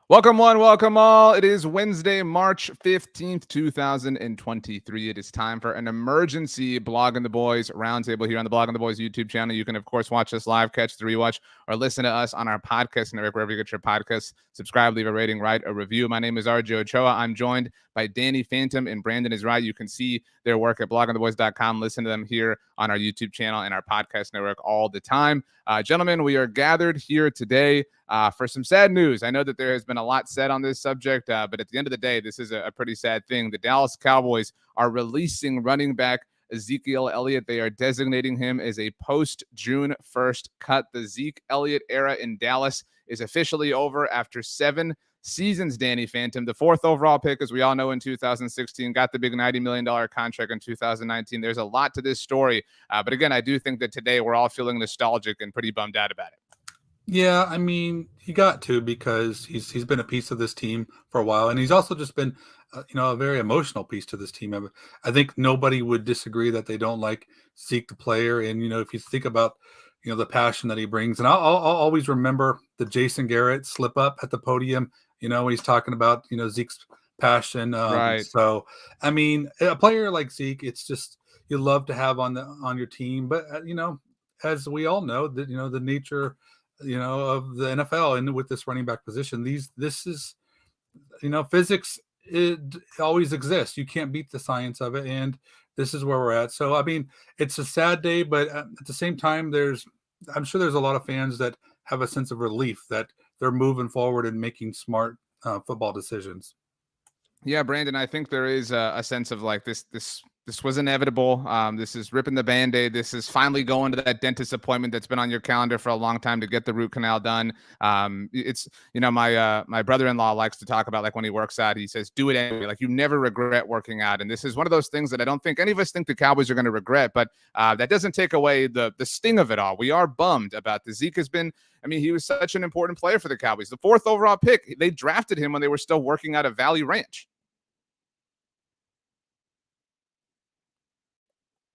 Welcome one, welcome all. It is Wednesday, March 15th, 2023. It is time for an emergency Blogging the Boys roundtable here on the Blogging the Boys YouTube channel. You can, of course, watch us live, catch the rewatch, or listen to us on our podcast network, wherever you get your podcasts. Subscribe, leave a rating, write a review. My name is RJ Ochoa. I'm joined by Danny Phantom and Brandon is right. You can see their work at bloggingtheboys.com. Listen to them here on our YouTube channel and our podcast network all the time. Gentlemen, we are gathered here today for some sad news. I know that there has been a lot said on this subject, but at the end of the day, this is a pretty sad thing. The Dallas Cowboys are releasing running back Ezekiel Elliott. They are designating him as a post-June 1st cut. The Zeke Elliott era in Dallas is officially over after 7 seasons, Danny Phantom. The 4th overall pick, as we all know, in 2016, got the big $90 million contract in 2019. There's a lot to this story. But again, I do think that today we're all feeling nostalgic and pretty bummed out about it. Yeah, I mean, he got to because he's been a piece of this team for a while, and he's also just been, a very emotional piece to this team. I think nobody would disagree that they don't like Zeke the player, and if you think about, the passion that he brings, and I'll always remember the Jason Garrett slip up at the podium, when he's talking about Zeke's passion. Right. So, I mean, a player like Zeke, it's just you love to have on your team, but as we all know, that the nature of the NFL and with this running back position, this is, physics, it always exists. You can't beat the science of it. And this is where we're at. So, I mean, it's a sad day, but at the same time, I'm sure there's a lot of fans that have a sense of relief that they're moving forward and making smart football decisions. Yeah, Brandon, I think there is a sense of like this was inevitable. This is ripping the Band-Aid. This is finally going to that dentist appointment that's been on your calendar for a long time to get the root canal done. It's, my brother-in-law likes to talk about, like, when he works out, he says, do it anyway. Like, you never regret working out. And this is one of those things that I don't think any of us think the Cowboys are going to regret, but that doesn't take away the sting of it all. We are bummed about this. Zeke has been, he was such an important player for the Cowboys. The 4th overall pick, they drafted him when they were still working out of Valley Ranch.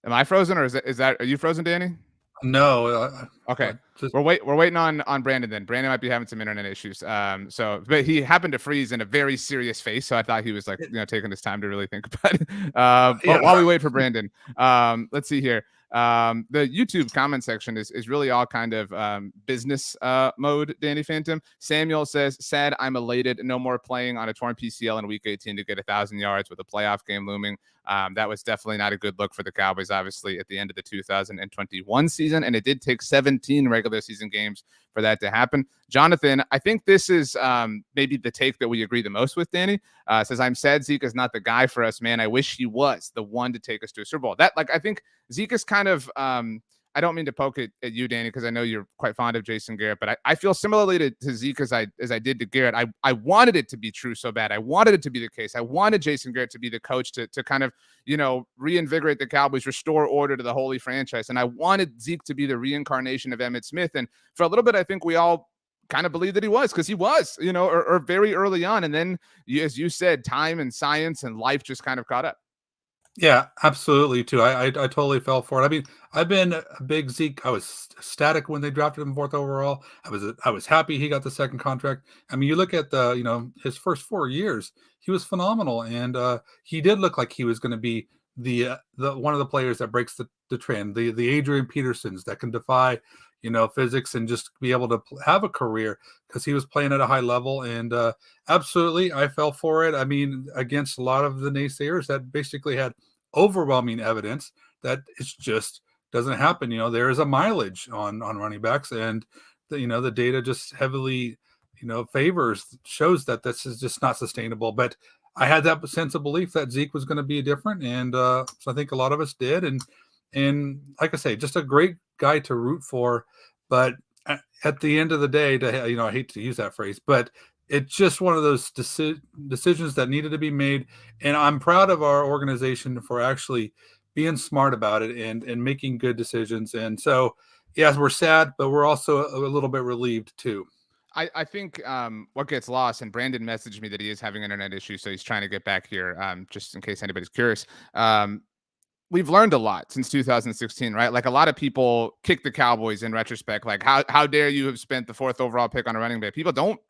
Am I frozen, or are you frozen, Danny? No. Okay. We're waiting on Brandon then. Brandon might be having some internet issues. But he happened to freeze in a very serious face, so I thought he was like, taking his time to really think about it. But while we wait for Brandon, let's see here. The YouTube comment section is really all kind of business mode, Danny Phantom. Samuel says, sad, I'm elated. No more playing on a torn PCL in week 18 to get 1,000 yards with a playoff game looming. That was definitely not a good look for the Cowboys, obviously, at the end of the 2021 season. And it did take 17 regular season games for that to happen. Jonathan, I think this is maybe the take that we agree the most with, Danny. Says, I'm sad Zeke is not the guy for us, man. I wish he was the one to take us to a Super Bowl. I think Zeke is kind of, I don't mean to poke at you, Danny, because I know you're quite fond of Jason Garrett, but I feel similarly to Zeke as I did to Garrett. I wanted it to be true so bad. I wanted it to be the case. I wanted Jason Garrett to be the coach to kind of, reinvigorate the Cowboys, restore order to the holy franchise. And I wanted Zeke to be the reincarnation of Emmitt Smith. And for a little bit, I think we all kind of believed that he was, because he was, or very early on. And then, as you said, time and science and life just kind of caught up. Yeah, absolutely too. I totally fell for it. I mean, I've been a big Zeke. I was ecstatic when they drafted him 4th overall. I was happy he got the 2nd contract. I mean, you look at his first 4 years, he was phenomenal, and he did look like he was going to be the one of the players that breaks the trend, the Adrian Petersons that can defy physics and just be able to have a career, because he was playing at a high level. And absolutely, I fell for it. I mean, against a lot of the naysayers that basically had overwhelming evidence that it just doesn't happen. There is a mileage on running backs, and the data just heavily, shows that this is just not sustainable. But I had that sense of belief that Zeke was going to be different. And so I think a lot of us did. And like I say, just a great guy to root for. But at the end of the day, I hate to use that phrase, but it's just one of those decisions that needed to be made. And I'm proud of our organization for actually being smart about it and making good decisions. And so, yes, we're sad, but we're also a little bit relieved too. I think what gets lost, and Brandon messaged me that he is having internet issues, so he's trying to get back here, just in case anybody's curious. We've learned a lot since 2016, right? Like, a lot of people kick the Cowboys in retrospect. Like, how dare you have spent the 4th overall pick on a running back? People don't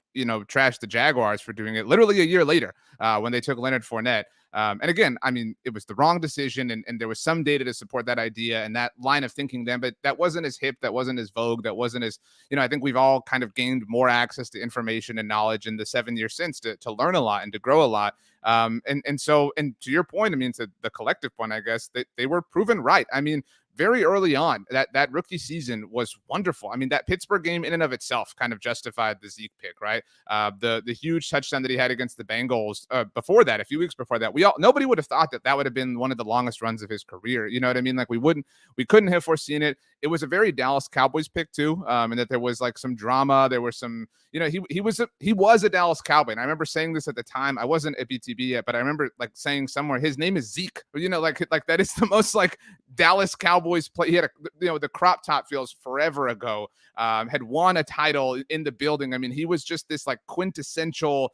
trash the Jaguars for doing it literally a year later when they took Leonard Fournette. And again, I mean, it was the wrong decision, and there was some data to support that idea and that line of thinking then, but that wasn't as hip, that wasn't as vogue, that wasn't as, I think we've all kind of gained more access to information and knowledge in the 7 years since to learn a lot and to grow a lot. And so to your point, I mean, to the collective point, I guess they were proven right. I mean, very early on, that rookie season was wonderful. I mean, that Pittsburgh game in and of itself kind of justified the Zeke pick, right? The huge touchdown that he had against the Bengals before that, a few weeks before that, nobody would have thought that would have been one of the longest runs of his career. You know what I mean? Like we couldn't have foreseen it. It was a very Dallas Cowboys pick too, and that there was like some drama. There was some, he was a Dallas Cowboy, and I remember saying this at the time. I wasn't at BTB yet, but I remember like saying somewhere his name is Zeke. Like that is the most like Dallas Cowboys play. He had the crop top feels forever ago. Had won a title in the building. I mean, he was just this like quintessential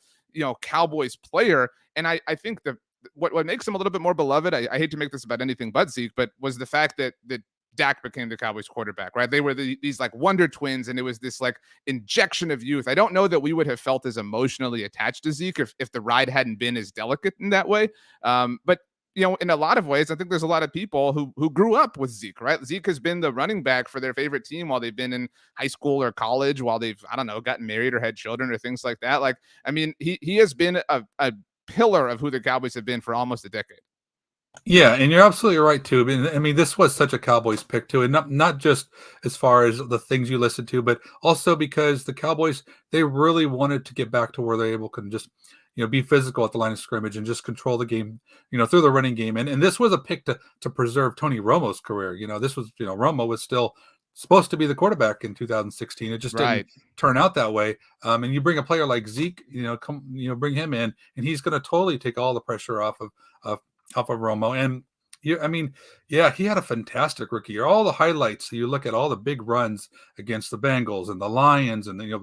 Cowboys player, and I think what makes him a little bit more beloved. I hate to make this about anything but Zeke, but was the fact that Dak became the Cowboys quarterback, right? They were these like wonder twins, and it was this like injection of youth. I don't know that we would have felt as emotionally attached to Zeke if the ride hadn't been as delicate in that way. But in a lot of ways, I think there's a lot of people who grew up with Zeke, right? Zeke has been the running back for their favorite team while they've been in high school or college, while they've, I don't know, gotten married or had children or things like that. Like, I mean, he has been a pillar of who the Cowboys have been for almost a decade. Yeah, and you're absolutely right too. I mean, this was such a Cowboys pick too, and not just as far as the things you listened to, but also because the Cowboys, they really wanted to get back to where they're able to just be physical at the line of scrimmage and just control the game through the running game. And this was a pick to preserve Tony Romo's career. This was Romo was still supposed to be the quarterback in 2016. It just didn't turn out that way. And you bring a player like Zeke, bring him in, and he's going to totally take all the pressure off of Romo. And he had a fantastic rookie year. All the highlights, you look at all the big runs against the Bengals and the Lions, and a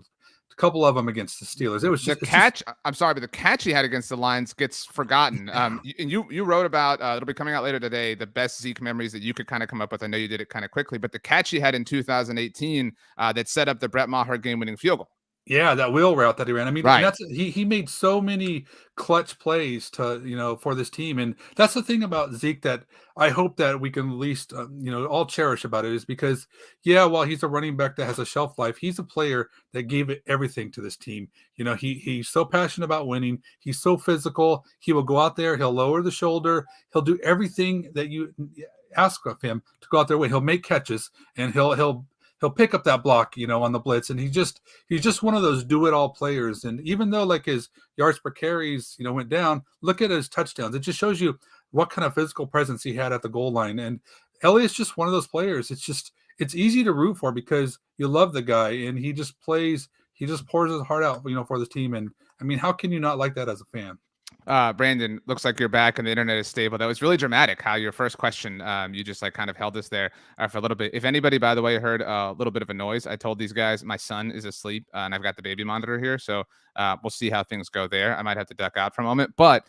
couple of them against the Steelers. It was just the catch. I'm sorry, but the catch he had against the Lions gets forgotten. You wrote about it'll be coming out later today, the best Zeke memories that you could kind of come up with. I know you did it kind of quickly, but the catch he had in 2018 that set up the Brett Maher game-winning field goal. Yeah, that wheel route that he ran. I mean, right. He made so many clutch plays to for this team, and that's the thing about Zeke that I hope that we can at least all cherish about it, is because while he's a running back that has a shelf life, he's a player that gave it everything to this team. He's so passionate about winning. He's so physical. He will go out there. He'll lower the shoulder. He'll do everything that you ask of him to go out there. He'll make catches, and he'll pick up that block, on the blitz. And he's just one of those do-it-all players. And even though like his yards per carries, went down, look at his touchdowns. It just shows you what kind of physical presence he had at the goal line. And Elliott's just one of those players. It's easy to root for because you love the guy, and he just pours his heart out, for the team. And I mean, how can you not like that as a fan? Brandon, looks like you're back and the internet is stable. That was really dramatic how your first question, you just like kind of held us there for a little bit. If anybody, by the way, heard a little bit of a noise, I told these guys my son is asleep and I've got the baby monitor here. So we'll see how things go there. I might have to duck out for a moment. But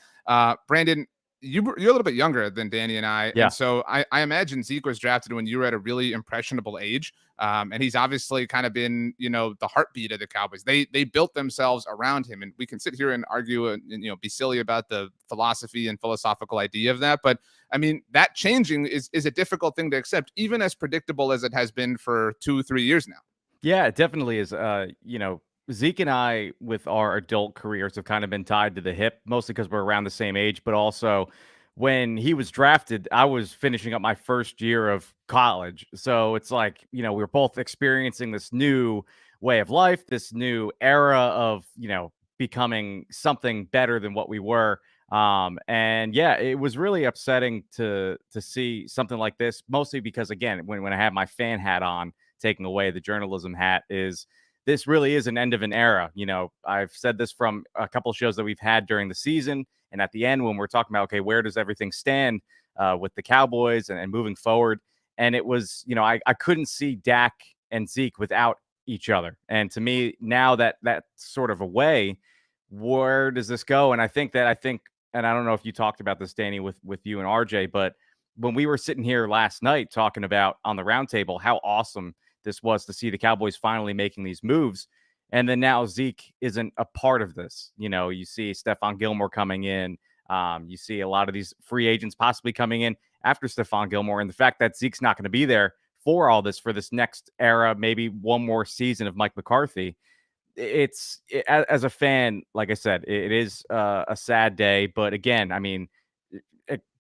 Brandon, you're a little bit younger than Danny and I. Yeah. And so I imagine Zeke was drafted when you were at a really impressionable age. And he's obviously kind of been, the heartbeat of the Cowboys. They built themselves around him. And we can sit here and argue and be silly about the philosophy and philosophical idea of that. But I mean, that changing is a difficult thing to accept, even as predictable as it has been for 2-3 years now. Yeah, it definitely is. Zeke and I, with our adult careers, have kind of been tied to the hip, mostly because we're around the same age, but also when he was drafted, I was finishing up my first year of college. So it's like, we were both experiencing this new way of life, this new era of, becoming something better than what we were. And yeah, it was really upsetting to see something like this, mostly because, again, when I have my fan hat on, taking away the journalism hat, this really is an end of an era. I've said this from a couple of shows that we've had during the season. And at the end, when we're talking about, okay, where does everything stand with the Cowboys and moving forward? And it was, I couldn't see Dak and Zeke without each other. And to me, now that that's sort of away, where does this go? And I think, and I don't know if you talked about this, Danny, with you and RJ, but when we were sitting here last night talking about on the roundtable how awesome this was to see the Cowboys finally making these moves, And then now Zeke isn't a part of this. You see Stephon Gilmore coming in. You see a lot of these free agents possibly coming in after Stephon Gilmore. And the fact that Zeke's not going to be there for all this, for this next era, maybe one more season of Mike McCarthy, as a fan, like I said, it is a sad day. But again, I mean,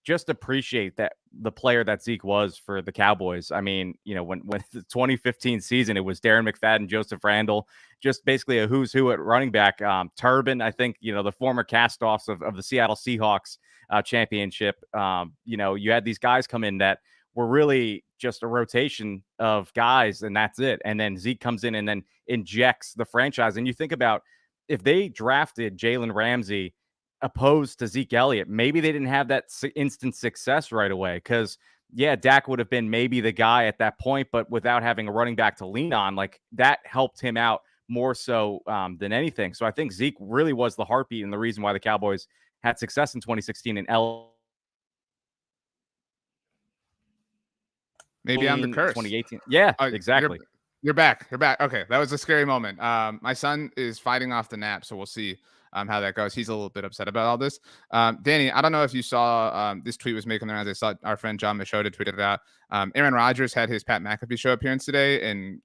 just appreciate that the player that Zeke was for the Cowboys. I mean, when the 2015 season, it was Darren McFadden, Joseph Randall, just basically a who's who at running back. Turbin, I think, the former cast-offs of the Seattle Seahawks championship. You had these guys come in that were really just a rotation of guys, and that's it. And then Zeke comes in and then injects the franchise. And you think about if they drafted Jalen Ramsey opposed to Zeke Elliott, maybe they didn't have that instant success right away. Because, yeah, Dak would have been maybe the guy at that point, but without having a running back to lean on, like that helped him out more so than anything. So I think Zeke really was the heartbeat and the reason why the Cowboys had success in 2016 and maybe I'm the curse. 2018. Yeah, exactly. You're back. Okay, that was a scary moment. My son is fighting off the nap, so we'll see how that goes. He's a little bit upset about all this. Danny, I don't know if you saw this tweet was making the rounds. I saw our friend John Machota tweeted it out. Aaron Rodgers had his Pat McAfee show appearance today, and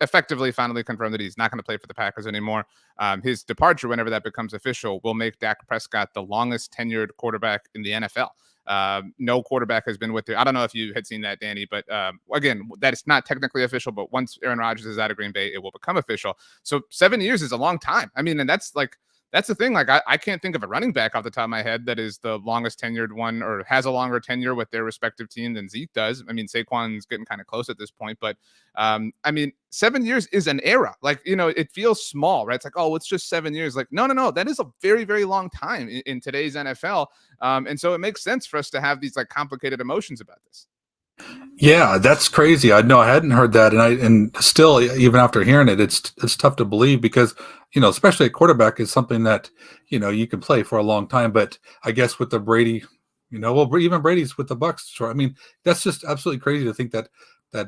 effectively finally confirmed that he's not going to play for the Packers anymore. His departure, whenever that becomes official, will make Dak Prescott the longest tenured quarterback in the NFL. No quarterback has been with it. I don't know if you had seen that, Danny, but again, that is not technically official, but once Aaron Rodgers is out of Green Bay, it will become official. So 7 years is a long time. I mean, and that's the thing. Like, I can't think of a running back off the top of my head that is the longest tenured one or has a longer tenure with their respective team than Zeke does. I mean, Saquon's getting kind of close at this point, but I mean, 7 years is an era. Like, it feels small, right? It's like, oh, it's just 7 years. Like, no. That is a very, very long time in today's NFL. And so it makes sense for us to have these like complicated emotions about this. Yeah, that's crazy. I hadn't heard that, and still, even after hearing it, it's tough to believe because especially a quarterback is something that you can play for a long time. But I guess with the Brady, even Brady's with the Bucks. I mean, that's just absolutely crazy to think that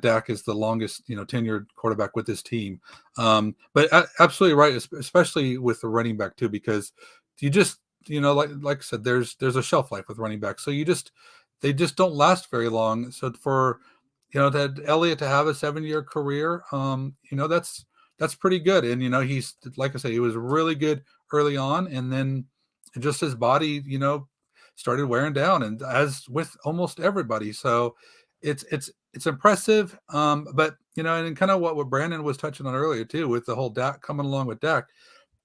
Dak is the longest tenured quarterback with this team. But absolutely right, especially with the running back too, because you just like I said, there's a shelf life with running backs, so they just don't last very long. So for that Elliott to have a 7-year career, that's pretty good. And he's, like I say, he was really good early on, and then just his body started wearing down, and as with almost everybody. So it's impressive. But and kind of what Brandon was touching on earlier too, with the whole Dak coming along with Dak,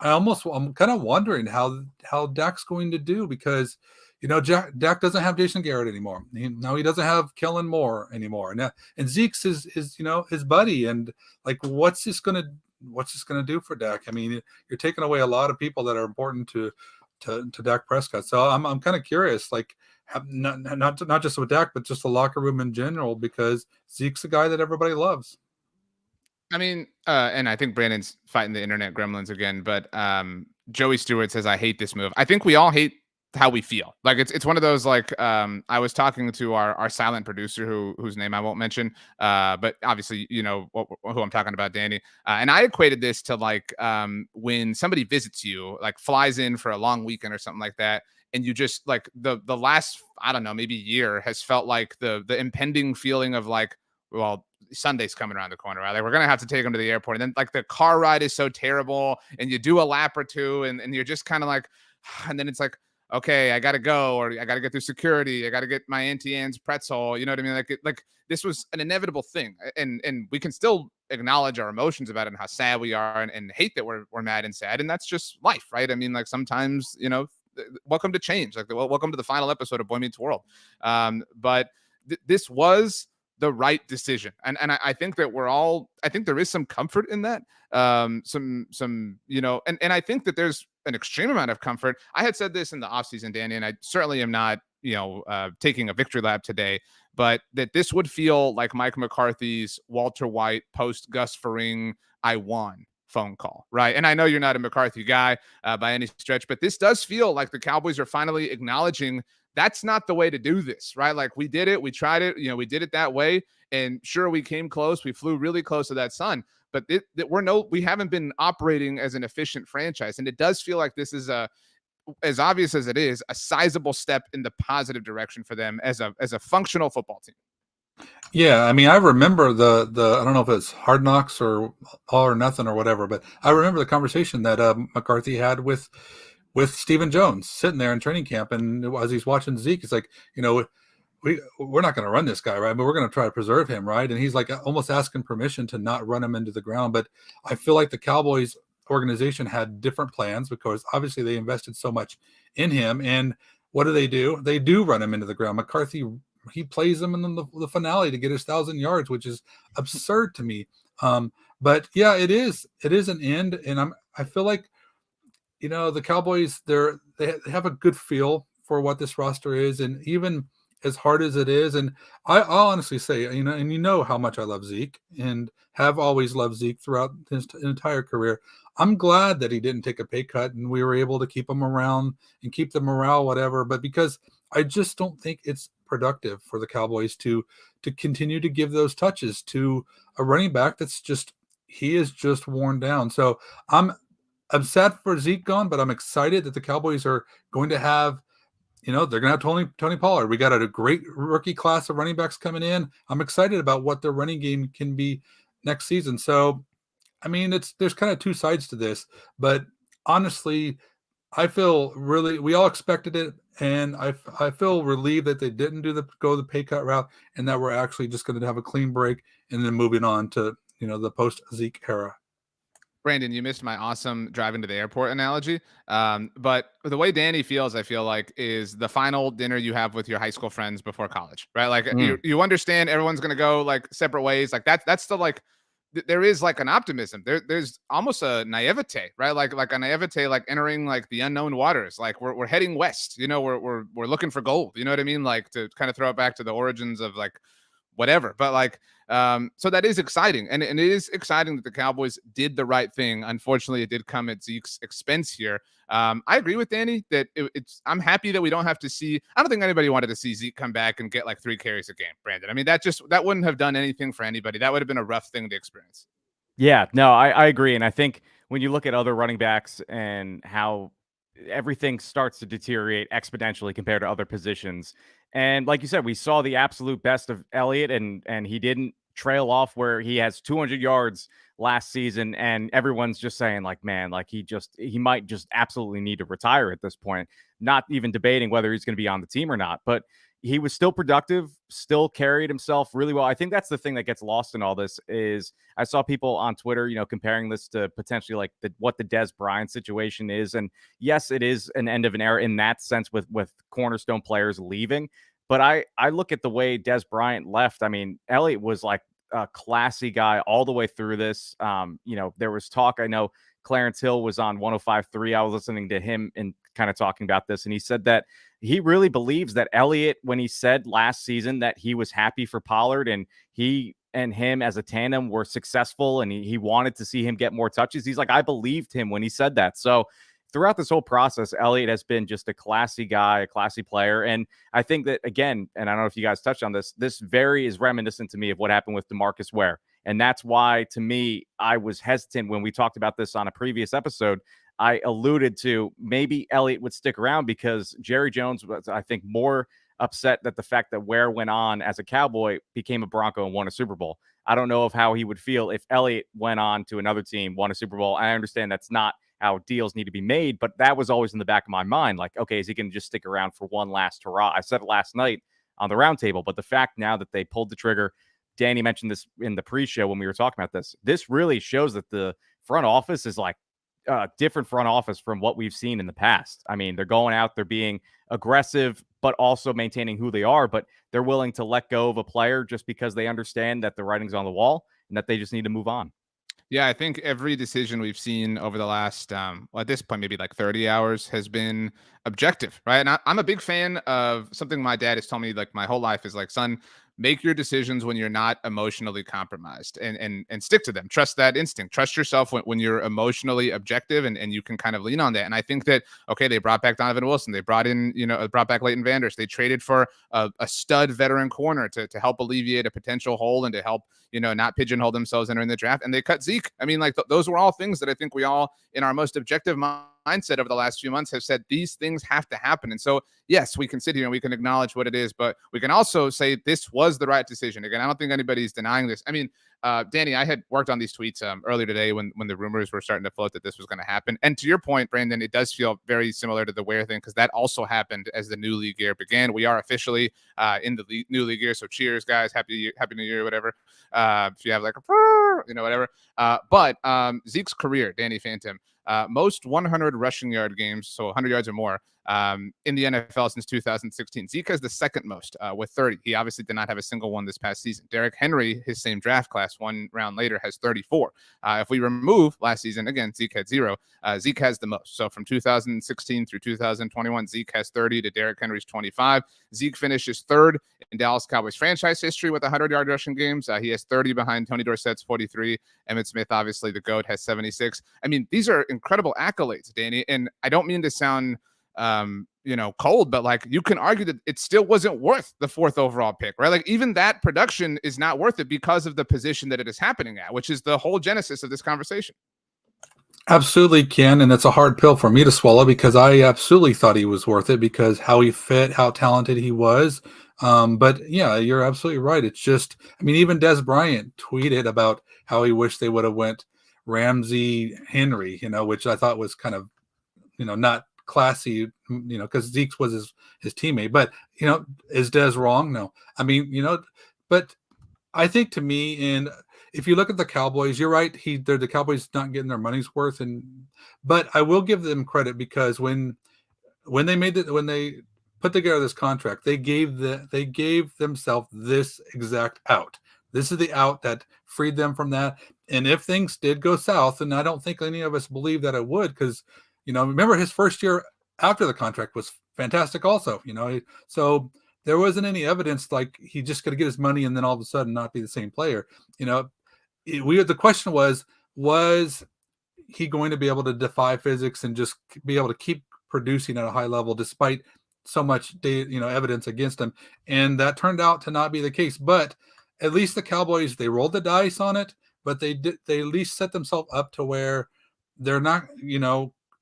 I'm kind of wondering how Dak's going to do, because Dak doesn't have Jason Garrett anymore. He doesn't have Kellen Moore anymore. And Zeke's his buddy. And like, what's this gonna do for Dak? I mean, you're taking away a lot of people that are important to Dak Prescott. So I'm kind of curious, like, not just with Dak, but just the locker room in general, because Zeke's a guy that everybody loves. I mean, and I think Brandon's fighting the internet gremlins again, but Joey Stewart says, I hate this move. I think we all hate how we feel. Like, it's one of those, like, I was talking to our silent producer whose name I won't mention, but obviously who I'm talking about, Danny, and I equated this to like when somebody visits you, like flies in for a long weekend or something like that, and you just like the last, I don't know, maybe year has felt like the impending feeling of like, well, Sunday's coming around the corner, right? Like, we're gonna have to take them to the airport, and then like the car ride is so terrible, and you do a lap or two, and you're just kind of like, and then it's like, okay, I gotta go, or I gotta get through security, I gotta get my Auntie Anne's pretzel, you know what I mean? Like this was an inevitable thing, and we can still acknowledge our emotions about it and how sad we are, and hate that we're mad and sad, and that's just life, right? I mean, like, sometimes welcome to change, like welcome to the final episode of Boy Meets World, but this was the right decision. And I think that I think there is some comfort in that. And I think that there's an extreme amount of comfort. I had said this in the offseason, Danny, and I certainly am not, taking a victory lap today, but that this would feel like Mike McCarthy's Walter White post Gus Fring, I won phone call, right? And I know you're not a McCarthy guy by any stretch, but this does feel like the Cowboys are finally acknowledging that's not the way to do this, right? Like, we did it, we tried it, we did it that way, and sure, we came close, we flew really close to that sun, but we haven't been operating as an efficient franchise. And it does feel like this is as obvious as it is, a sizable step in the positive direction for them as a functional football team. Yeah, I mean, I remember the I don't know if it's Hard Knocks or All or Nothing or whatever, but I remember the conversation that McCarthy had with Stephen Jones sitting there in training camp, and as he's watching Zeke, it's like, we're not going to run this guy, right? But we're going to try to preserve him, right? And he's like almost asking permission to not run him into the ground. But I feel like the Cowboys organization had different plans because obviously they invested so much in him. And what do? They do run him into the ground. McCarthy, he plays him in the finale to get his 1,000 yards, which is absurd to me. But yeah, it is an end. And I feel like, the Cowboys, they have a good feel for what this roster is. And even as hard as it is, and I'll honestly say, and how much I love Zeke and have always loved Zeke throughout his entire career. I'm glad that he didn't take a pay cut and we were able to keep him around and keep the morale, whatever. But because I just don't think it's productive for the Cowboys to continue to give those touches to a running back he is just worn down. So I'm sad for Zeke gone, but I'm excited that the Cowboys are going to have, they're going to have Tony Pollard. We got a great rookie class of running backs coming in. I'm excited about what their running game can be next season. So, I mean, there's kind of two sides to this, but honestly, I feel we all expected it. And I feel relieved that they didn't go the pay cut route and that we're actually just going to have a clean break and then moving on to, the post Zeke era. Brandon, you missed my awesome driving to the airport analogy. But the way Danny feels, I feel like, is the final dinner you have with your high school friends before college, right? Like you understand everyone's going to go like separate ways. Like that's the like, there is like an optimism. There's almost a naivete, right? Like a naivete, like entering like the unknown waters. Like we're heading west, we're looking for gold. You know what I mean? Like to kind of throw it back to the origins of like whatever. But like, so that is exciting. And it is exciting that the Cowboys did the right thing. Unfortunately, it did come at Zeke's expense here. I agree with Danny that I'm happy that we don't have to see, I don't think anybody wanted to see Zeke come back and get like 3 carries a game, Brandon. I mean, that wouldn't have done anything for anybody. That would have been a rough thing to experience. Yeah, no, I agree. And I think when you look at other running backs and how everything starts to deteriorate exponentially compared to other positions. And like you said, we saw the absolute best of Elliott, and he didn't trail off where he has 200 yards last season, and everyone's just saying like, man, like he might just absolutely need to retire at this point, not even debating whether he's going to be on the team or not. But he was still productive, still carried himself really well. I think that's the thing that gets lost in all this is I saw people on Twitter, comparing this to potentially like what the Dez Bryant situation is. And yes, it is an end of an era in that sense with cornerstone players leaving. But I look at the way Dez Bryant left. I mean, Elliott was like a classy guy all the way through this. There was talk. I know Clarence Hill was on 105.3. I was listening to him and kind of talking about this, and he said that he really believes that Elliott, when he said last season that he was happy for Pollard and he and him as a tandem were successful and he wanted to see him get more touches, he's like, I believed him when he said that. So throughout this whole process, Elliott has been just a classy guy, a classy player. And I think that, again, and I don't know if you guys touched on this, this is reminiscent to me of what happened with DeMarcus Ware. And that's why, to me, I was hesitant when we talked about this on a previous episode. I alluded to maybe Elliott would stick around because Jerry Jones was, I think, more upset that the fact that Ware went on as a Cowboy, became a Bronco, and won a Super Bowl. I don't know of how he would feel if Elliott went on to another team, won a Super Bowl. I understand that's not how deals need to be made, but that was always in the back of my mind. Like, okay, is he going to just stick around for one last hurrah? I said it last night on the roundtable, but the fact now that they pulled the trigger, Danny mentioned this in the pre-show when we were talking about this. This really shows that the front office is like a different front office from what we've seen in the past. I mean, they're going out, they're being aggressive, but also maintaining who they are, but they're willing to let go of a player just because they understand that the writing's on the wall and that they just need to move on. Yeah, I think every decision we've seen over the last, at this point, maybe like 30 hours has been objective, right? And I'm a big fan of something my dad has told me like my whole life is like, son, make your decisions when you're not emotionally compromised, and stick to them. Trust that instinct. Trust yourself when you're emotionally objective, and you can kind of lean on that. And I think that, okay, they brought back Donovan Wilson. They brought back Leighton Vanders. They traded for a stud veteran corner to help alleviate a potential hole and to help, not pigeonhole themselves entering the draft. And they cut Zeke. I mean, like those were all things that I think we all, in our most objective mindset over the last few months, have said these things have to happen. And so, yes, we can sit here and we can acknowledge what it is, but we can also say this was the right decision. Again, I don't think anybody's denying this. I mean, Danny, I had worked on these tweets earlier today when the rumors were starting to float that this was going to happen. And to your point, Brandon, it does feel very similar to the Ware thing, because that also happened as the new league year began. We are officially in the new league year, so cheers, guys. Happy New Year, whatever. If you have like a, whatever. But Zeke's career, Danny Phantom, most 100 rushing yard games, so 100 yards or more, in the NFL since 2016. Zeke has the second most with 30. He obviously did not have a single one this past season. Derrick Henry, his same draft class, one round later, has 34. If we remove last season, again, Zeke had 0. Zeke has the most. So from 2016 through 2021, Zeke has 30 to Derrick Henry's 25. Zeke finishes third in Dallas Cowboys franchise history with 100-yard rushing games. He has 30 behind Tony Dorsett's 43. Emmitt Smith, obviously the GOAT, has 76. I mean, these are incredible accolades, Danny. And I don't mean to sound cold, but like you can argue that it still wasn't worth the 4th overall pick, right? Like even that production is not worth it because of the position that it is happening at, which is the whole genesis of this conversation. Absolutely, Ken, and it's a hard pill for me to swallow because I absolutely thought he was worth it because how he fit, how talented he was. But yeah, you're absolutely right. It's just, I mean, even Des Bryant tweeted about how he wished they would have went Ramsey Henry, which I thought was kind of, not classy, because Zeke was his teammate. But, is Des wrong? No. I mean, but I think to me, and if you look at the Cowboys, you're right. The Cowboys not getting their money's worth, but I will give them credit because when they put together this contract, they gave themselves this exact out. This is the out that freed them from that. And if things did go south, and I don't think any of us believe that it would, because remember his first year after the contract was fantastic also, so there wasn't any evidence like he just going to get his money and then all of a sudden not be the same player. The question was he going to be able to defy physics and just be able to keep producing at a high level despite so much evidence against him? And that turned out to not be the case. But at least the Cowboys, they rolled the dice on it, but they at least set themselves up to where they're not,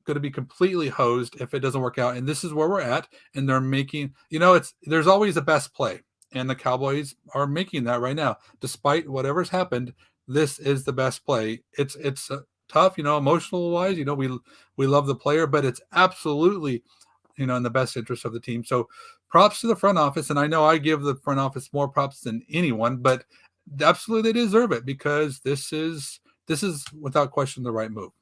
going to be completely hosed if it doesn't work out. And this is where we're at. And they're making, there's always a best play. And the Cowboys are making that right now. Despite whatever's happened, this is the best play. It's tough, emotional wise, we love the player, but it's absolutely, in the best interest of the team. So props to the front office. And I know I give the front office more props than anyone, but absolutely they deserve it because this is without question the right move.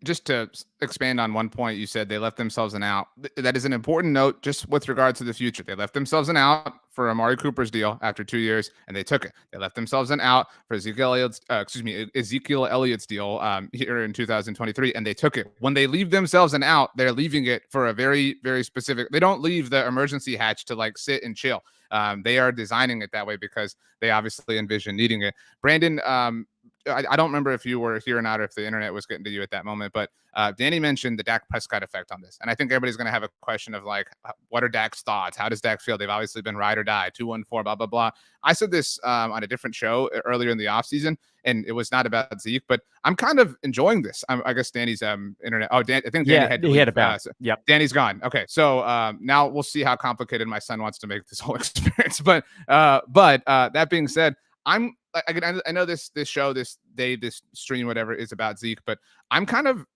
Just to expand on one point, you said they left themselves an out. That is an important note just with regard to the future. They left themselves an out for Amari Cooper's deal after 2 years, and they took it. They left themselves an out for Ezekiel Elliott's deal here in 2023, and they took it. When they leave themselves an out, they're leaving it for a very, very specific. They don't leave the emergency hatch to like sit and chill. They are designing it that way because they obviously envision needing it. Brandon, I don't remember if you were here or not, or if the internet was getting to you at that moment, but Danny mentioned the Dak Prescott effect on this. And I think everybody's going to have a question of like, what are Dak's thoughts? How does Dak feel? They've obviously been ride or die, 2-1-4, blah, blah, blah. I said this on a different show earlier in the offseason, and it was not about Zeke, but I'm kind of enjoying this. I guess Danny's internet. Oh, I think Danny had a bounce. Yep. Danny's gone. Okay. So now we'll see how complicated my son wants to make this whole experience. But that being said, I know this show, this stream, whatever, is about Zeke, but I'm kind of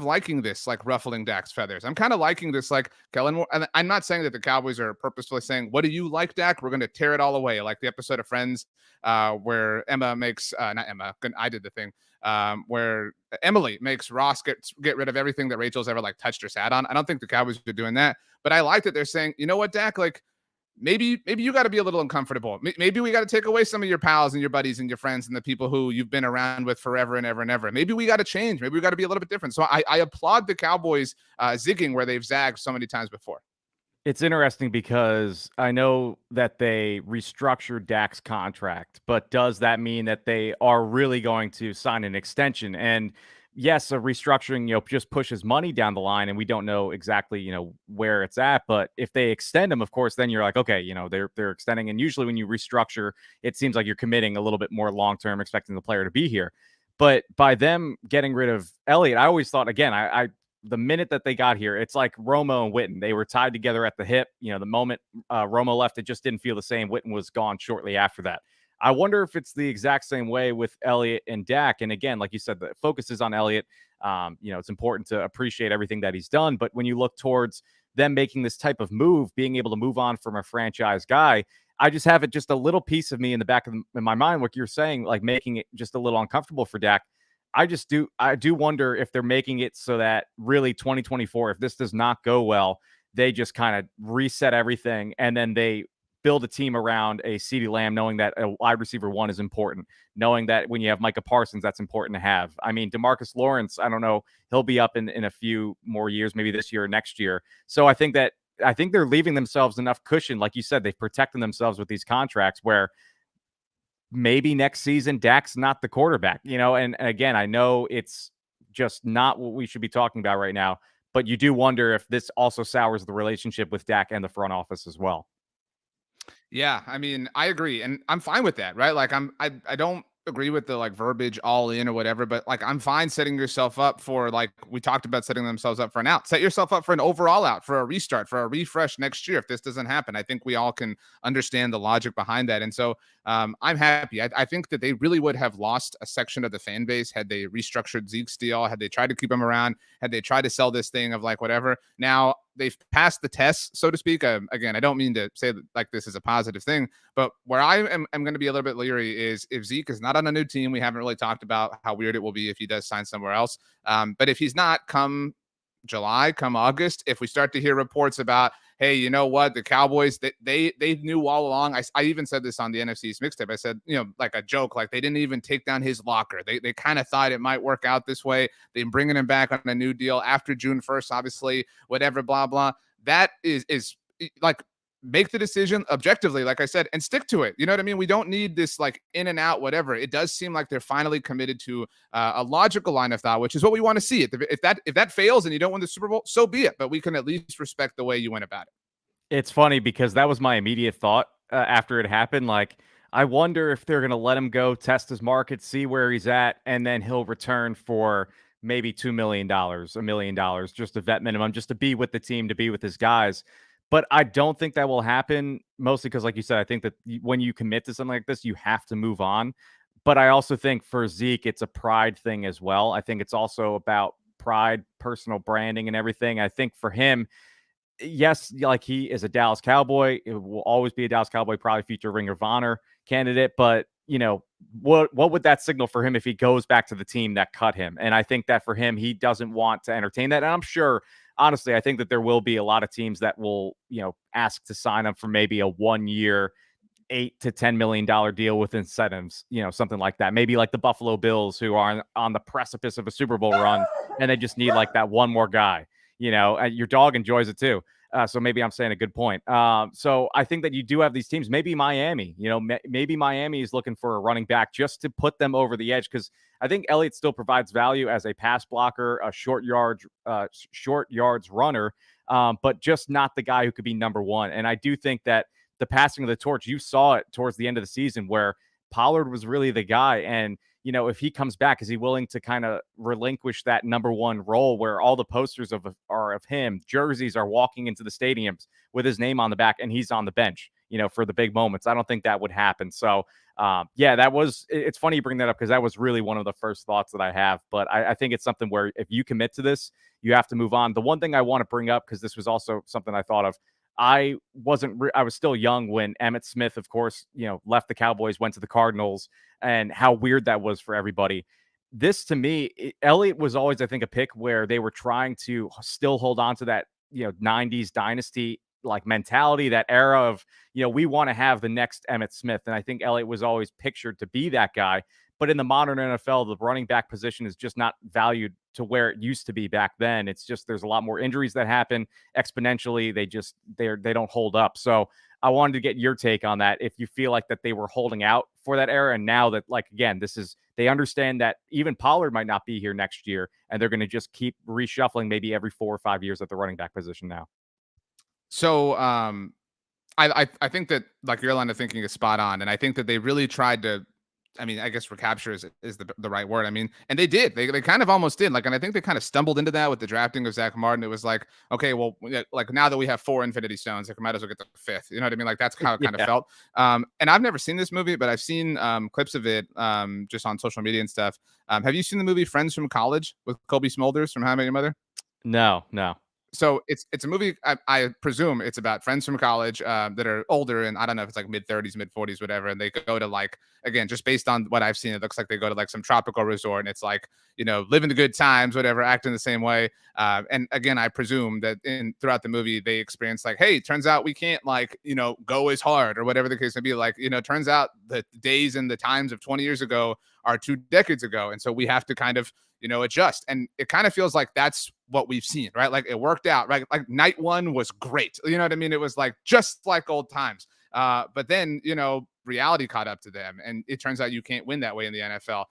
liking this, like ruffling Dak's feathers. I'm kind of liking this, like Kellen Moore. And I'm not saying that the Cowboys are purposefully saying, "What do you like, Dak? We're going to tear it all away," like the episode of Friends where Emma makes not Emma, I did the thing where Emily makes Ross get rid of everything that Rachel's ever like touched or sat on. I don't think the Cowboys are doing that, but I like that they're saying, you know what, Dak, like. Maybe you got to be a little uncomfortable. Maybe we got to take away some of your pals and your buddies and your friends and the people who you've been around with forever and ever and ever. Maybe we got to change. Maybe we got to be a little bit different. So I applaud the Cowboys zigging where they've zagged so many times before. It's interesting because I know that they restructured Dak's contract, but does that mean that they are really going to sign an extension? And yes, a restructuring, just pushes money down the line, and we don't know exactly, where it's at. But if they extend them, of course, then you're like, okay, they're extending. And usually when you restructure, it seems like you're committing a little bit more long term, expecting the player to be here. But by them getting rid of Elliott, I always thought, again, I the minute that they got here, it's like Romo and Witten. They were tied together at the hip. The moment Romo left, it just didn't feel the same. Witten was gone shortly after that. I wonder if it's the exact same way with Elliott and Dak. And again, like you said, the focus is on Elliott. It's important to appreciate everything that he's done. But when you look towards them making this type of move, being able to move on from a franchise guy, I just have it just a little piece of me in the back of my mind, what you're saying, like making it just a little uncomfortable for Dak. I do wonder if they're making it so that really 2024, if this does not go well, they just kind of reset everything and then they build a team around a CeeDee Lamb, knowing that a wide receiver one is important, knowing that when you have Micah Parsons, that's important to have. I mean, DeMarcus Lawrence, I don't know, he'll be up in a few more years, maybe this year or next year. So I think they're leaving themselves enough cushion. Like you said, they've protected themselves with these contracts where maybe next season Dak's not the quarterback, and again, I know it's just not what we should be talking about right now, but you do wonder if this also sours the relationship with Dak and the front office as well. Yeah, I mean, I agree, and I'm fine with that, right? Like, I don't agree with the like verbiage all in or whatever, but like I'm fine setting yourself up for, like we talked about, setting themselves up for an out. Set yourself up for an overall out, for a restart, for a refresh next year if this doesn't happen. I think we all can understand the logic behind that, and so I'm happy. I think that they really would have lost a section of the fan base had they restructured Zeke's deal, had they tried to keep him around, had they tried to sell this thing of like whatever. Now they've passed the test, so to speak. Again, I don't mean to say that, like, this is a positive thing, but where I'm going to be a little bit leery is if Zeke is not on a new team. We haven't really talked about how weird it will be if he does sign somewhere else. But if he's not, come July, come August, if we start to hear reports about, hey, you know what, the Cowboys, they knew all along. I even said this on the NFC's mixtape. I said, like a joke, like they didn't even take down his locker. They kind of thought it might work out this way. They're bringing him back on a new deal after June 1st, obviously, whatever, blah, blah. That is like, make the decision objectively, like I said, and stick to it. You know what I mean? We don't need this like in and out, whatever. It does seem like they're finally committed to a logical line of thought, which is what we want to see. If that fails and you don't win the Super Bowl, so be it. But we can at least respect the way you went about it. It's funny because that was my immediate thought after it happened. Like, I wonder if they're going to let him go, test his market, see where he's at, and then he'll return for maybe $2 million, $1 million, just a vet minimum, just to be with the team, to be with his guys. But I don't think that will happen, mostly because, like you said, I think that when you commit to something like this, you have to move on. But I also think for Zeke, it's a pride thing as well. I think it's also about pride, personal branding, and everything. I think for him, yes, like he is a Dallas Cowboy. It will always be a Dallas Cowboy, probably future Ring of Honor candidate. But what would that signal for him if he goes back to the team that cut him? And I think that for him, he doesn't want to entertain that. And I'm sure, honestly, I think that there will be a lot of teams that will, ask to sign him for maybe a 1 year, $8 to $10 million deal with incentives, something like that. Maybe like the Buffalo Bills, who are on the precipice of a Super Bowl run, and they just need like that one more guy. Your dog enjoys it too. So maybe I'm saying a good point. So I think that you do have these teams. Maybe Miami, maybe Miami is looking for a running back just to put them over the edge, because I think Elliott still provides value as a pass blocker, a short yards runner, but just not the guy who could be number one. And I do think that the passing of the torch, you saw it towards the end of the season where Pollard was really the guy. And if he comes back, is he willing to kind of relinquish that number one role where all the posters are of him? Jerseys are walking into the stadiums with his name on the back, and he's on the bench, for the big moments. I don't think that would happen. So, it's funny you bring that up, because that was really one of the first thoughts that I have. But I think it's something where if you commit to this, you have to move on. The one thing I want to bring up, because this was also something I thought of, I was still young when Emmitt Smith, of course, left the Cowboys, went to the Cardinals, and how weird that was for everybody. This, to me, Elliott was always, I think, a pick where they were trying to still hold on to that, 90s dynasty like mentality, that era of, we want to have the next Emmitt Smith. And I think Elliott was always pictured to be that guy. But in the modern NFL, the running back position is just not valued to where it used to be back then. It's just there's a lot more injuries that happen exponentially. They don't hold up. So I wanted to get your take on that. If you feel like that they were holding out for that era, and now that, like, again, they understand that even Pollard might not be here next year, and they're going to just keep reshuffling maybe every 4 or 5 years at the running back position now. So I think that, like, your line of thinking is spot on, and I think that they really tried to. I mean, I guess recapture is the right word. I mean, and they did. They kind of almost did. Like, and I think they kind of stumbled into that with the drafting of Zach Martin. It was like, okay, well, like, now that we have 4 Infinity Stones, like, we might as well get the 5th. You know what I mean? Like, that's how it kind of felt. And I've never seen this movie, but I've seen clips of it just on social media and stuff. Have you seen the movie Friends from College with Kobe Smulders from How I Met Your Mother? No. So it's a movie. I presume it's about friends from college that are older, and I don't know if it's like mid-30s, mid-40s, whatever. And they go to, like, again, just based on what I've seen, it looks like they go to like some tropical resort, and it's like, living the good times, whatever, acting the same way. And again, I presume that throughout the movie they experience, like, hey, turns out we can't, like, go as hard, or whatever the case may be. Like, turns out the days and the times of 20 years ago are 2 decades ago, and so we have to kind of adjust. And it kind of feels like that's what we've seen, right? Like, it worked out, right? Like, night 1 was great. You know what I mean? It was like just like old times. But then, reality caught up to them, and it turns out you can't win that way in the NFL.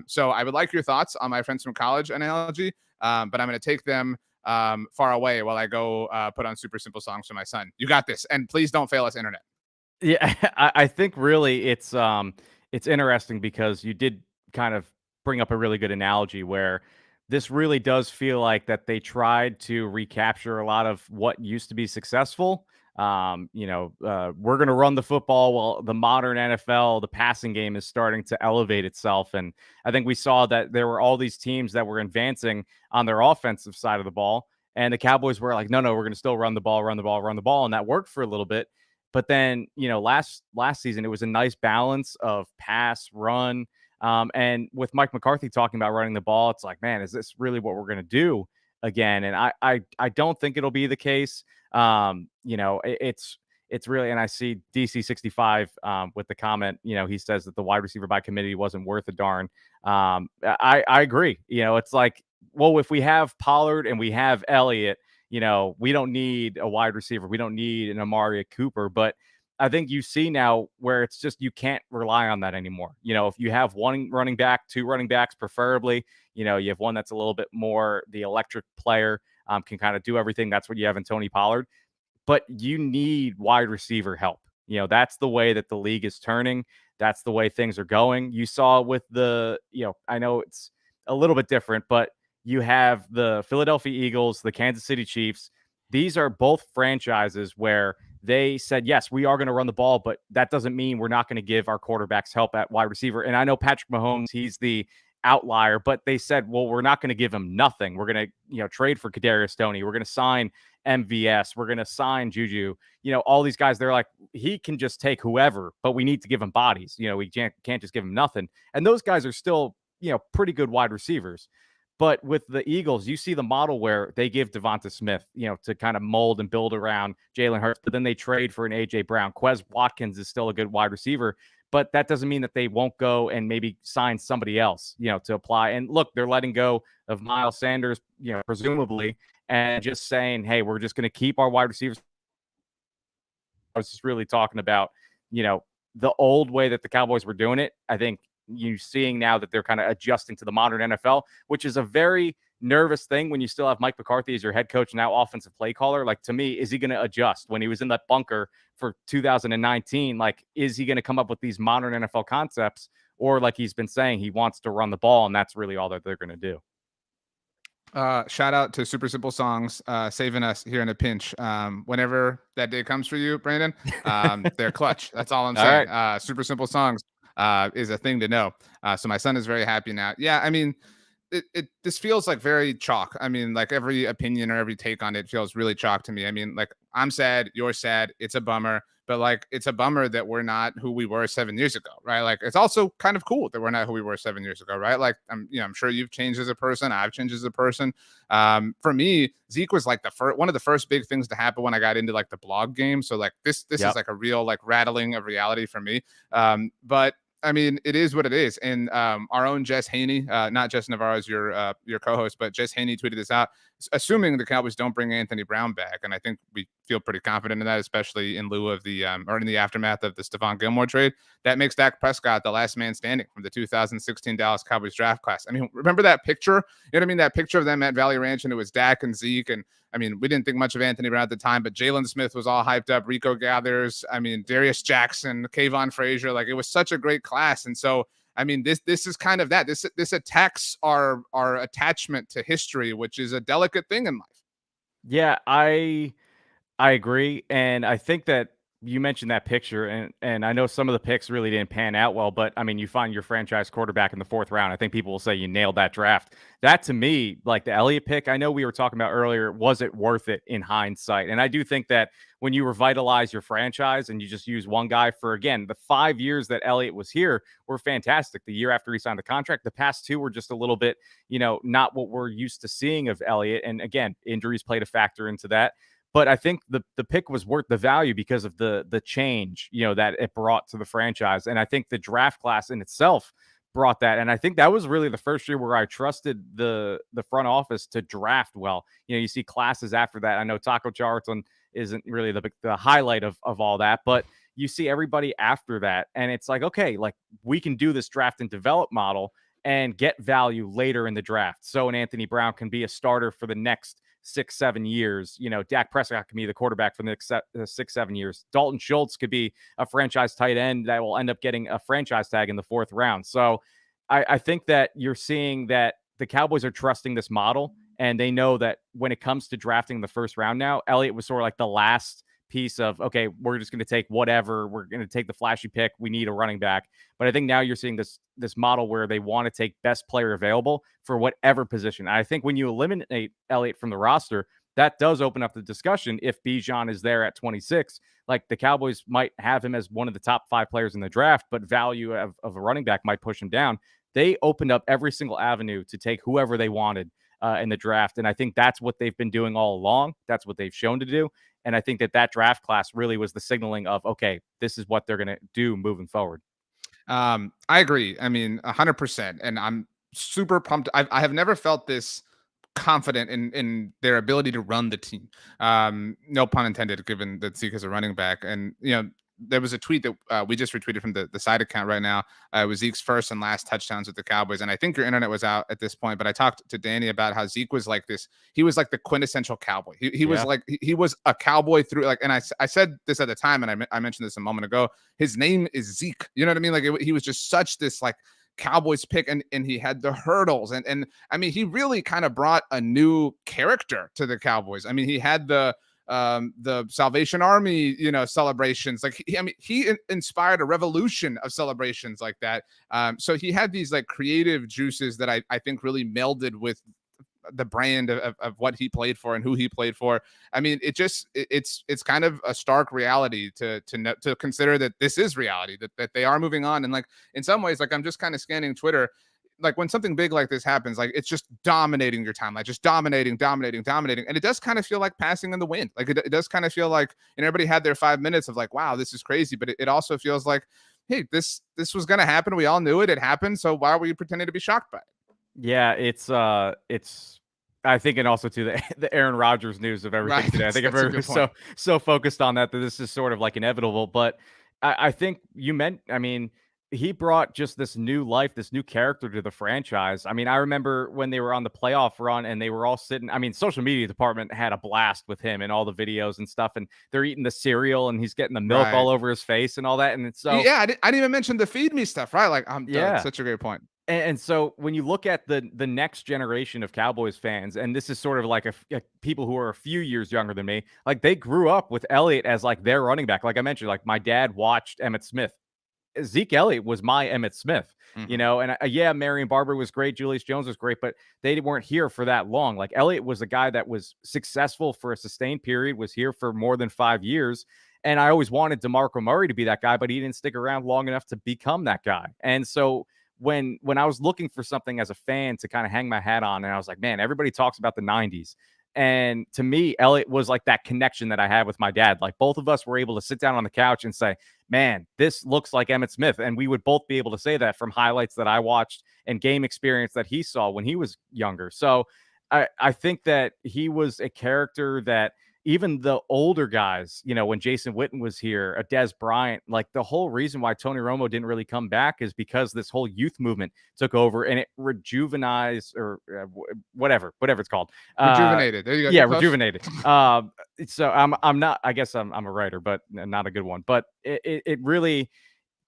So I would like your thoughts on my friends from college analogy, but I'm going to take them far away while I go put on super simple songs for my son. You got this. And please don't fail us, internet. Yeah, I think really it's interesting because you did kind of bring up a really good analogy where this really does feel like that they tried to recapture a lot of what used to be successful. We're going to run the football while the modern NFL, the passing game is starting to elevate itself. And I think we saw that there were all these teams that were advancing on their offensive side of the ball. And the Cowboys were like, no, we're going to still run the ball. And that worked for a little bit. But then, last season, it was a nice balance of pass, run. And with Mike McCarthy talking about running the ball, it's like, man, is this really what we're going to do again? And I don't think it'll be the case. It's really, and I see DC65 with the comment, he says that the wide receiver by committee wasn't worth a darn. I agree. It's like, well, if we have Pollard and we have Elliott, we don't need a wide receiver. We don't need an Amari Cooper. But I think you see now where it's just you can't rely on that anymore. If you have one running back, 2 running backs, preferably, you have one that's a little bit more the electric player, can kind of do everything. That's what you have in Tony Pollard. But you need wide receiver help. That's the way that the league is turning. That's the way things are going. You saw with I know it's a little bit different, but you have the Philadelphia Eagles, the Kansas City Chiefs. These are both franchises where they said, yes, we are going to run the ball, but that doesn't mean we're not going to give our quarterbacks help at wide receiver. And I know Patrick Mahomes, he's the outlier, but they said, well, we're not going to give him nothing. We're going to, trade for Kadarius Toney. We're going to sign MVS. We're going to sign Juju. All these guys, they're like, he can just take whoever, but we need to give him bodies. We can't just give him nothing. And those guys are still, pretty good wide receivers. But with the Eagles, you see the model where they give Devonta Smith, to kind of mold and build around Jalen Hurts, but then they trade for an A.J. Brown. Quez Watkins is still a good wide receiver, but that doesn't mean that they won't go and maybe sign somebody else, to apply. And look, they're letting go of Miles Sanders, presumably, and just saying, hey, we're just going to keep our wide receivers. I was just really talking about, the old way that the Cowboys were doing it. I think you seeing now that they're kind of adjusting to the modern NFL, which is a very nervous thing when you still have Mike McCarthy as your head coach, now offensive play caller. Like, to me, is he going to adjust when he was in that bunker for 2019? Like, is he going to come up with these modern NFL concepts, or like he's been saying, he wants to run the ball, and that's really all that they're going to do? Shout out to Super Simple Songs, saving us here in a pinch. Whenever that day comes for you, Brandon, they're clutch. That's all I'm saying. Right. Super Simple Songs is a thing to know. So my son is very happy now. Yeah, I mean, this feels like very chalk. I mean, like, every opinion or every take on it feels really chalk to me. I mean, like, I'm sad, you're sad, it's a bummer, but like, it's a bummer that we're not who we were 7 years ago, right? Like, it's also kind of cool that we're not who we were 7 years ago, right? Like, I'm sure you've changed as a person, I've changed as a person. For me, Zeke was like one of the first big things to happen when I got into like the blog game. So like this is like a real like rattling of reality for me. But I mean, it is what it is. And our own Jess Haney, not Jess Navarro's your co-host, but Jess Haney tweeted this out, assuming the Cowboys don't bring Anthony Brown back. And I think we feel pretty confident in that, especially in lieu of the or in the aftermath of the Stephon Gilmore trade. That makes Dak Prescott the last man standing from the 2016 Dallas Cowboys draft class. I mean, remember that picture? You know what I mean? That picture of them at Valley Ranch, and it was Dak and Zeke. And I mean, we didn't think much of Anthony Brown at the time, but Jalen Smith was all hyped up. Rico Gathers. I mean, Darius Jackson, Kayvon Frazier. Like, it was such a great class. And so, I mean, this is kind of that. This attacks our attachment to history, which is a delicate thing in life. Yeah, I agree, and I think that you mentioned that picture, and I know some of the picks really didn't pan out well, but I mean, you find your franchise quarterback in the 4th round. I think people will say you nailed that draft. That, to me, like the Elliott pick, I know we were talking about earlier, was it worth it in hindsight? And I do think that when you revitalize your franchise and you just use one guy for, again, the 5 years that Elliott was here were fantastic. The year after he signed the contract, the past 2 were just a little bit, not what we're used to seeing of Elliott. And again, injuries played a factor into that. But I think the pick was worth the value because of the change, that it brought to the franchise. And I think the draft class in itself brought that. And I think that was really the first year where I trusted the front office to draft well. You see classes after that. I know Taco Charlton isn't really the highlight of all that, but you see everybody after that. And it's like, okay, like we can do this draft and develop model and get value later in the draft. So an Anthony Brown can be a starter for the next 6-7 years. Dak Prescott can be the quarterback for the next 6-7 years. Dalton Schultz could be a franchise tight end that will end up getting a franchise tag in the 4th round. So I think that you're seeing that the Cowboys are trusting this model, and they know that when it comes to drafting the 1st round now, Elliott was sort of like the last piece of, okay, we're just going to take whatever. We're going to take the flashy pick. We need a running back. But I think now you're seeing this model where they want to take best player available for whatever position. And I think when you eliminate Elliott from the roster, that does open up the discussion. If Bijan is there at 26, like the Cowboys might have him as one of the top 5 players in the draft, but value of a running back might push him down. They opened up every single avenue to take whoever they wanted in the draft. And I think that's what they've been doing all along. That's what they've shown to do. And I think that draft class really was the signaling of, okay, this is what they're going to do moving forward. I agree. I mean, 100%. And I'm super pumped. I have never felt this confident in their ability to run the team. No pun intended, given that Zeke is a running back. And, there was a tweet that we just retweeted from the side account right now. It was Zeke's first and last touchdowns with the Cowboys. And I think your internet was out at this point, but I talked to Danny about how Zeke was like this. He was like the quintessential Cowboy. He was like, he was a Cowboy through, like, and I said this at the time, and I mentioned this a moment ago. His name is Zeke. You know what I mean? Like, he was just such this, like, Cowboys pick, and he had the hurdles. And I mean, he really kind of brought a new character to the Cowboys. I mean, he had the Salvation Army, celebrations. Like, he inspired a revolution of celebrations like that. So he had these like creative juices that I think really melded with the brand of what he played for and who he played for. I mean, it's kind of a stark reality to consider that this is reality, that they are moving on. And like, in some ways, like, I'm just kind of scanning Twitter, like when something big like this happens, like it's just dominating your time, like just dominating. And it does kind of feel like passing in the wind. Like it does kind of feel like, and everybody had their 5 minutes of like, wow, this is crazy. But it also feels like, hey, this was going to happen. We all knew it. It happened. So why were you pretending to be shocked by it? Yeah, it's I think, and also to the Aaron Rodgers news of everything Right. today. I think everyone's so focused on that this is sort of like inevitable. But I think he brought just this new life, this new character to the franchise. I mean, I remember when they were on the playoff run and they were all sitting, I mean, social media department had a blast with him and all the videos and stuff. And they're eating the cereal and he's getting the milk all over his face and all that. And it's so, yeah, I didn't even mention the feed me stuff, right? Like, such a great point. And so when you look at the next generation of Cowboys fans, and this is sort of like a people who are a few years younger than me, like they grew up with Elliott as like their running back. Like I mentioned, like my dad watched Emmitt Smith. Zeke Elliott was my Emmitt Smith, and Marion Barber was great. Julius Jones was great, but they weren't here for that long. Like Elliott was a guy that was successful for a sustained period, was here for more than 5 years. And I always wanted DeMarco Murray to be that guy, but he didn't stick around long enough to become that guy. And so when I was looking for something as a fan to kind of hang my hat on, and I was like, man, everybody talks about the 90s. And to me, Elliott was like that connection that I had with my dad. Like both of us were able to sit down on the couch and say, man, this looks like Emmitt Smith. And we would both be able to say that from highlights that I watched and game experience that he saw when he was younger. So I think that he was a character that even the older guys, when Jason Witten was here, a Des Bryant, like the whole reason why Tony Romo didn't really come back is because this whole youth movement took over and it rejuvenized or whatever it's called. Rejuvenated. There you go. Yeah, rejuvenated. So I'm not, I guess I'm a writer, but not a good one. But it really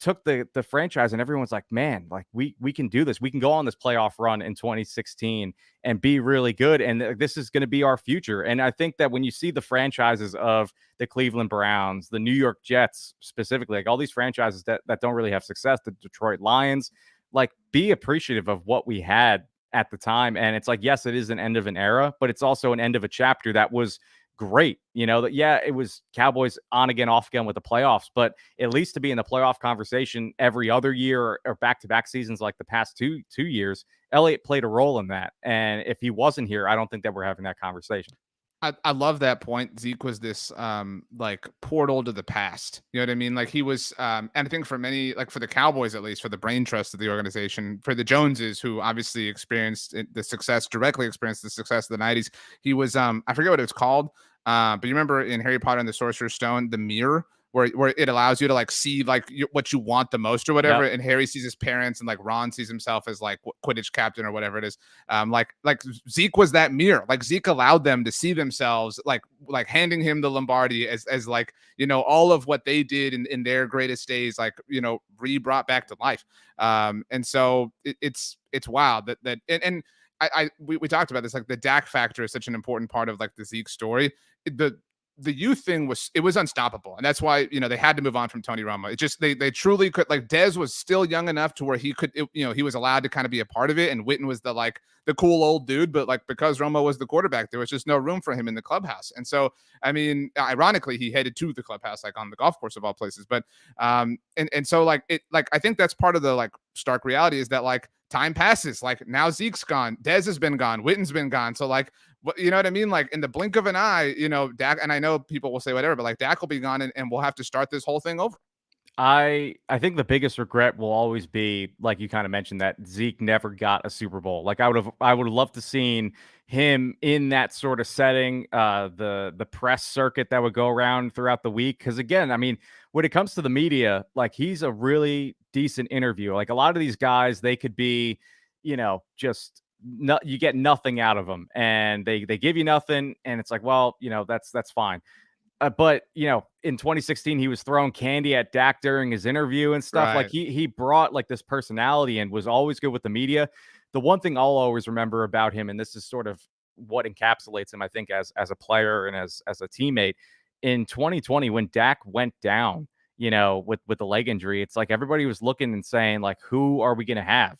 took the franchise and everyone's like, man, like we can do this. We can go on this playoff run in 2016 and be really good. And this is going to be our future. And I think that when you see the franchises of the Cleveland Browns, the New York Jets specifically, like all these franchises that don't really have success, the Detroit Lions, like be appreciative of what we had at the time. And it's like, yes, it is an end of an era, but it's also an end of a chapter that was great. That, yeah, it was Cowboys on again, off again with the playoffs, but at least to be in the playoff conversation every other year or back-to-back seasons like the past two years, Elliott played a role in that. And if he wasn't here, I don't think that we're having that conversation. I love that point. Zeke was this like portal to the past. You know what I mean? Like he was and I think for many, like for the Cowboys at least, for the brain trust of the organization, for the Joneses who obviously directly experienced the success of the 90s, he was I forget what it was called. But you remember in Harry Potter and the Sorcerer's Stone, the mirror where it allows you to like see like what you want the most or whatever. Yep. And Harry sees his parents and like Ron sees himself as like Quidditch captain or whatever it is. Like Zeke was that mirror. Like Zeke allowed them to see themselves like handing him the Lombardi as like, all of what they did in their greatest days, like, brought back to life. And so it's wild that we talked about this, like the Dak factor is such an important part of like the Zeke story. The youth thing was unstoppable. And that's why, they had to move on from Tony Romo. It just, they truly could, like Dez was still young enough to where he could, he was allowed to kind of be a part of it. And Witten was the cool old dude, but like, because Romo was the quarterback, there was just no room for him in the clubhouse. And so, I mean, ironically, he headed to the clubhouse, like on the golf course of all places. But, and so like, I think that's part of the like stark reality is that like time passes, like now Zeke's gone, Dez has been gone, Witten's been gone. So like, you know what I mean? Like in the blink of an eye, Dak, and I know people will say whatever, but like Dak will be gone and we'll have to start this whole thing over. I think the biggest regret will always be, like you kind of mentioned, that Zeke never got a Super Bowl. Like I would have loved to seen him in that sort of setting, the press circuit that would go around throughout the week. Because again, I mean, when it comes to the media, like he's a really decent interviewer. Like a lot of these guys, they could be, just you get nothing out of them, and they give you nothing, and it's like, well, that's fine. But in 2016, he was throwing candy at Dak during his interview and stuff. Right. Like he brought like this personality and was always good with the media. The one thing I'll always remember about him, and this is sort of what encapsulates him, I think, as a player and as a teammate, in 2020 when Dak went down, with the leg injury, it's like everybody was looking and saying, like, who are we going to have,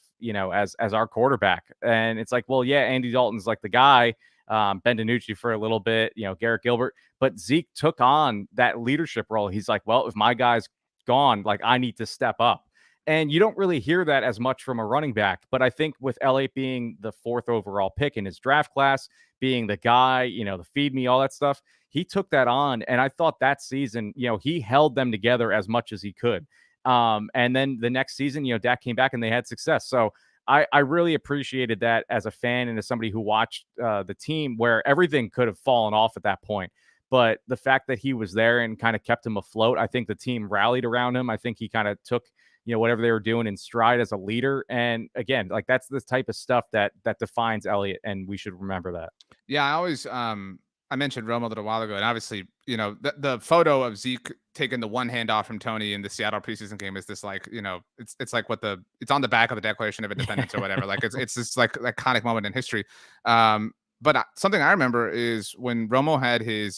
as our quarterback? And it's like, well, yeah, Andy Dalton's like the guy. Ben DiNucci for a little bit, Garrett Gilbert, but Zeke took on that leadership role. He's like, well, if my guy's gone, like I need to step up. And you don't really hear that as much from a running back. But I think with Elliott being the 4th overall pick in his draft class, being the guy, the feed me, all that stuff, he took that on. And I thought that season, he held them together as much as he could. And then the next season, Dak came back and they had success. So I really appreciated that as a fan and as somebody who watched the team where everything could have fallen off at that point. But the fact that he was there and kind of kept him afloat, I think the team rallied around him. I think he kind of took, whatever they were doing in stride as a leader. And again, like that's the type of stuff that defines Elliott, and we should remember that. Yeah, I always I mentioned Roma a little while ago, and obviously, the photo of Zeke taking the one hand off from Tony in the Seattle preseason game is this like, it's like it's on the back of the Declaration of Independence or whatever. Like it's this like iconic moment in history. But something I remember is when Romo had his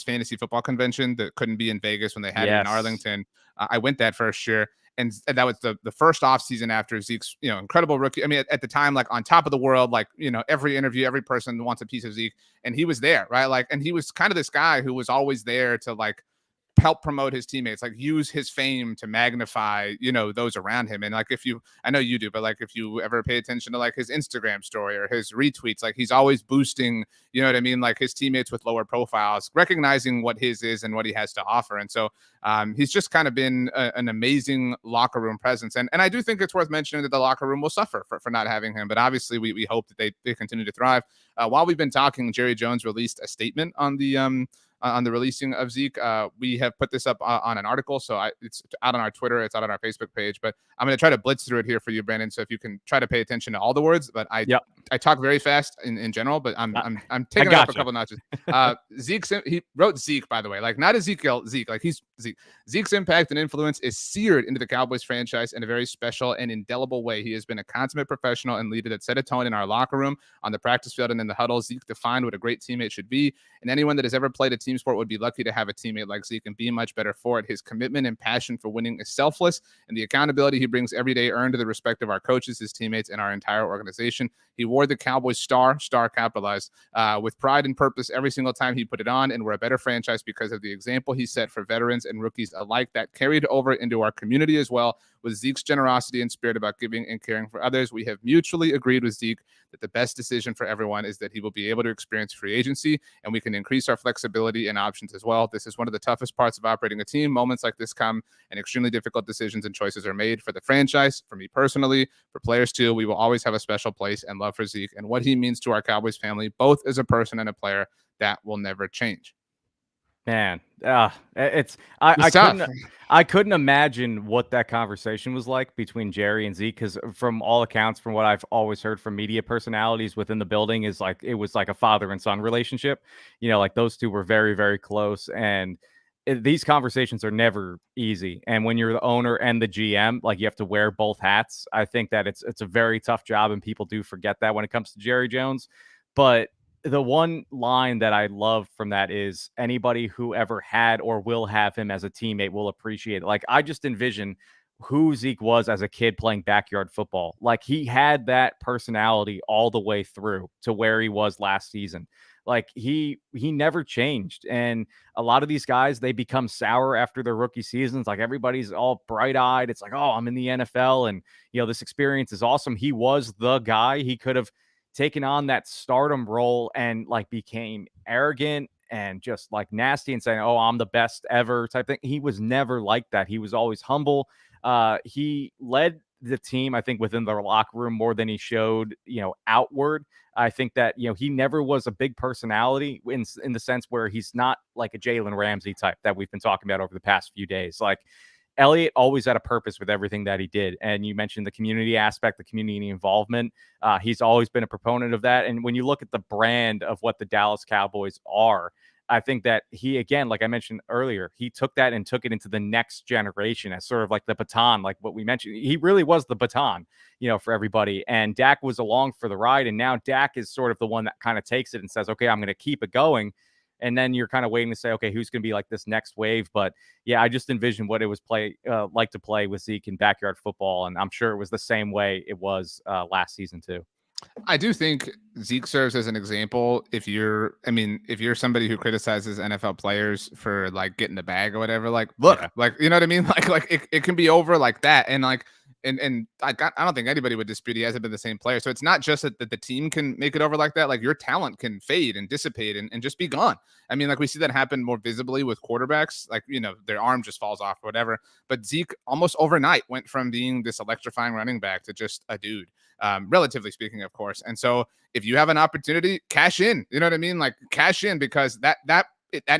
fantasy football convention that couldn't be in Vegas when they had it in Arlington. I went that first year. And that was the first offseason after Zeke's, incredible rookie. I mean, at the time, like on top of the world, like, every interview, every person wants a piece of Zeke, and he was there, right? Like, and he was kind of this guy who was always there to like help promote his teammates, like use his fame to magnify, those around him. And like, I know you do, but like, if you ever pay attention to like his Instagram story or his retweets, like he's always boosting, you know what I mean? Like his teammates with lower profiles, recognizing what his is and what he has to offer. And so he's just kind of been an amazing locker room presence. And I do think it's worth mentioning that the locker room will suffer for not having him. But obviously we hope that they continue to thrive. While we've been talking, Jerry Jones released a statement on the releasing of Zeke. We have put this up on an article, so it's out on our Twitter, it's out on our Facebook page, but I'm going to try to blitz through it here for you, Brandon, so if you can try to pay attention to all the words. But I talk very fast in general, but I'm taking it up a couple notches. He wrote Zeke, by the way, like not Ezekiel Zeke, like he's Zeke. Zeke's impact and influence is seared into the Cowboys franchise in a very special and indelible way. He has been a consummate professional and leader that set a tone in our locker room, on the practice field, and in the huddle. Zeke defined what a great teammate should be, and anyone that has ever played a team sport would be lucky to have a teammate like Zeke and be much better for it. His commitment and passion for winning is selfless, and the accountability he brings every day earned to the respect of our coaches, his teammates, and our entire organization. He wore the Cowboys star capitalized, with pride and purpose every single time he put it on, and we're a better franchise because of the example he set for veterans and rookies alike. That carried over into our community as well. With Zeke's generosity and spirit about giving and caring for others, we have mutually agreed with Zeke that the best decision for everyone is that he will be able to experience free agency, and we can increase our flexibility and options as well. This is one of the toughest parts of operating a team. Moments like this come, and extremely difficult decisions and choices are made for the franchise, for me personally, for players too. We will always have a special place and love for Zeke and what he means to our Cowboys family, both as a person and a player. That will never change. Man, I couldn't imagine what that conversation was like between Jerry and Zeke, because from all accounts, from what I've always heard from media personalities within the building, is like it was like a father and son relationship. Like those two were very, very close, and these conversations are never easy. And when you're the owner and the GM, like you have to wear both hats. I think that it's a very tough job, and people do forget that when it comes to Jerry Jones. But the one line that I love from that is anybody who ever had or will have him as a teammate will appreciate it. Like I just envision who Zeke was as a kid playing backyard football. Like he had that personality all the way through to where he was last season. Like he never changed. And a lot of these guys, they become sour after their rookie seasons. Like everybody's all bright eyed. It's like, oh, I'm in the NFL and this experience is awesome. He was the guy. He could have taken on that stardom role and like became arrogant and just like nasty and saying, oh, I'm the best ever type thing. He was never like that. He was always humble. He led the team, I think, within the locker room more than he showed, outward. I think that, he never was a big personality in the sense where he's not like a Jalen Ramsey type that we've been talking about over the past few days. Like Elliott always had a purpose with everything that he did. And you mentioned the community aspect, the community involvement. He's always been a proponent of that. And when you look at the brand of what the Dallas Cowboys are, I think that he, again, like I mentioned earlier, he took that and took it into the next generation as sort of like the baton, like what we mentioned. He really was the baton, for everybody. And Dak was along for the ride. And now Dak is sort of the one that kind of takes it and says, okay, I'm going to keep it going. And then you're kind of waiting to say, okay, who's going to be like this next wave? But yeah, I just envisioned what it was like to play with Zeke in backyard football. And I'm sure it was the same way it was last season too. I do think Zeke serves as an example. If you're somebody who criticizes NFL players for like getting the bag or whatever, like, look, like, you know what I mean? Like it can be over like that. And like, and I don't think anybody would dispute he hasn't been the same player. So it's not just that the team can make it over like that. Like your talent can fade and dissipate and just be gone. I mean, like we see that happen more visibly with quarterbacks, like, their arm just falls off or whatever. But Zeke almost overnight went from being this electrifying running back to just a dude, relatively speaking, of course. And so if you have an opportunity, cash in, you know what I mean? Like cash in, because that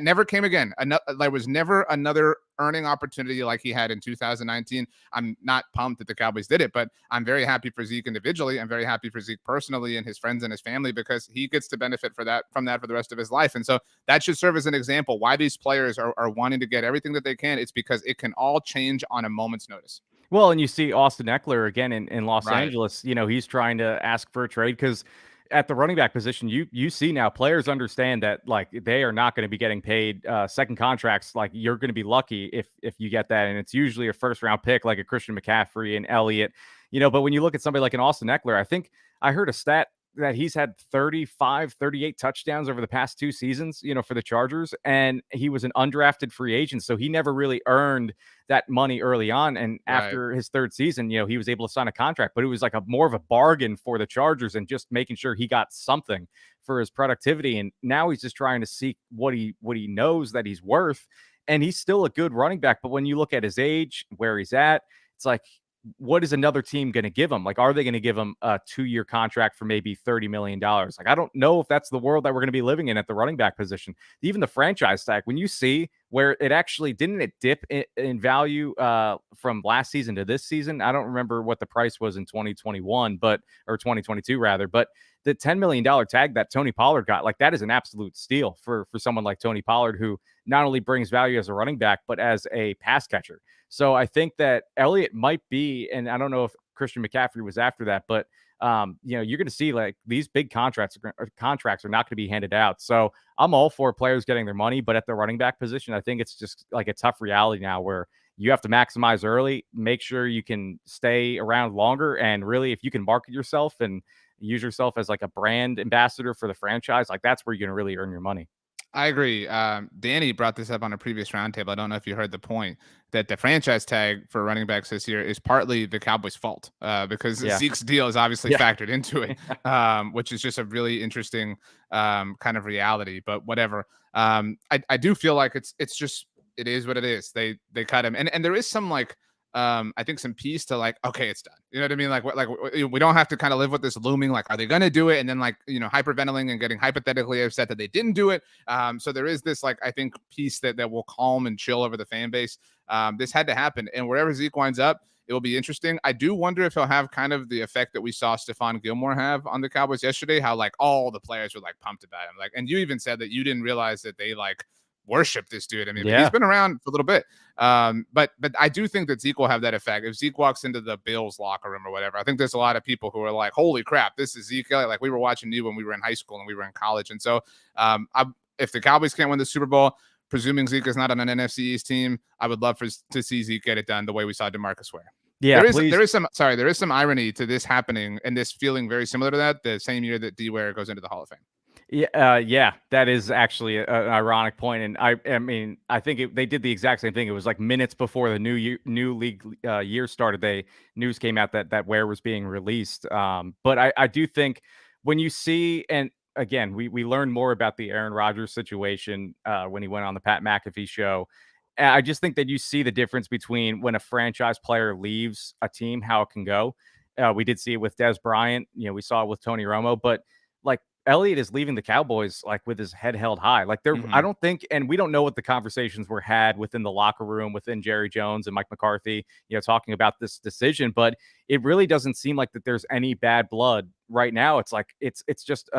never came again. There was never another earning opportunity like he had in 2019. I'm not pumped that the Cowboys did it, but I'm very happy for Zeke individually. I'm very happy for Zeke personally and his friends and his family, because he gets to benefit from that for the rest of his life. And so that should serve as an example why these players are wanting to get everything that they can. It's because it can all change on a moment's notice. Well, and you see Austin Eckler again in Los Angeles, he's trying to ask for a trade because at the running back position, you see now players understand that like they are not going to be getting paid second contracts. Like you're going to be lucky if you get that, and it's usually a first round pick like a Christian McCaffrey and Elliott, but when you look at somebody like an Austin Eckler, I think I heard a stat that he's had 35, 38 touchdowns over the past 2 seasons, for the Chargers, and he was an undrafted free agent, so he never really earned that money early on. And Right. after his 3rd season, he was able to sign a contract, but it was like more of a bargain for the Chargers and just making sure he got something for his productivity. And now he's just trying to seek what he knows that he's worth. And he's still a good running back. But when you look at his age, where he's at, it's like, what is another team going to give him? Like, are they going to give him a 2-year contract for maybe $30 million? Like, I don't know if that's the world that we're going to be living in at the running back position. Even the franchise tag, when you see where it actually didn't it dip in value from last season to this season? I don't remember what the price was in 2021, or 2022 rather, but the $10 million tag that Tony Pollard got, like, that is an absolute steal for someone like Tony Pollard, who not only brings value as a running back, but as a pass catcher. So I think that Elliott might be, and I don't know if Christian McCaffrey was after that, but you're going to see like these big contracts are not going to be handed out. So I'm all for players getting their money, but at the running back position, I think it's just like a tough reality now where you have to maximize early, make sure you can stay around longer, and really, if you can market yourself and use yourself as like a brand ambassador for the franchise, like that's where you're going to really earn your money. I agree. Danny brought this up on a previous roundtable. I don't know if you heard the point that the franchise tag for running backs this year is partly the Cowboys' fault because Zeke's deal is obviously factored into it, which is just a really interesting kind of reality. But whatever. I do feel like it's just it is what it is. They cut him, and there is some like. I think some peace to like, okay, it's done. You know what I mean? Like we don't have to kind of live with this looming, like, are they going to do it? And then like, hyperventilating and getting hypothetically upset that they didn't do it. So there is this, like, I think peace that will calm and chill over the fan base. This had to happen. And wherever Zeke winds up, it will be interesting. I do wonder if he'll have kind of the effect that we saw Stephon Gilmore have on the Cowboys yesterday, how like all the players were like pumped about him. Like, and you even said that you didn't realize that they like worship this dude. I mean, he's been around for a little bit. But I do think that Zeke will have that effect. If Zeke walks into the Bills locker room or whatever, I think there's a lot of people who are like, holy crap, this is Zeke Elliott. Like, we were watching you when we were in high school and we were in college. And so if the Cowboys can't win the Super Bowl, presuming Zeke is not on an NFC East team, I would love to see Zeke get it done the way we saw DeMarcus Ware. Yeah, there is some irony to this happening and this feeling very similar to that the same year that D Ware goes into the Hall of Fame. Yeah, that is actually an ironic point, and I mean, I think they did the exact same thing. It was like minutes before the new league year started. News came out that Ware was being released. But I do think when you see, and again, we learned more about the Aaron Rodgers situation when he went on the Pat McAfee show. I just think that you see the difference between when a franchise player leaves a team, how it can go. We did see it with Dez Bryant. We saw it with Tony Romo, but like, Elliott is leaving the Cowboys like with his head held high. Like I don't think, and we don't know what the conversations were had within the locker room, within Jerry Jones and Mike McCarthy, talking about this decision, but it really doesn't seem like that there's any bad blood right now. It's like, it's just,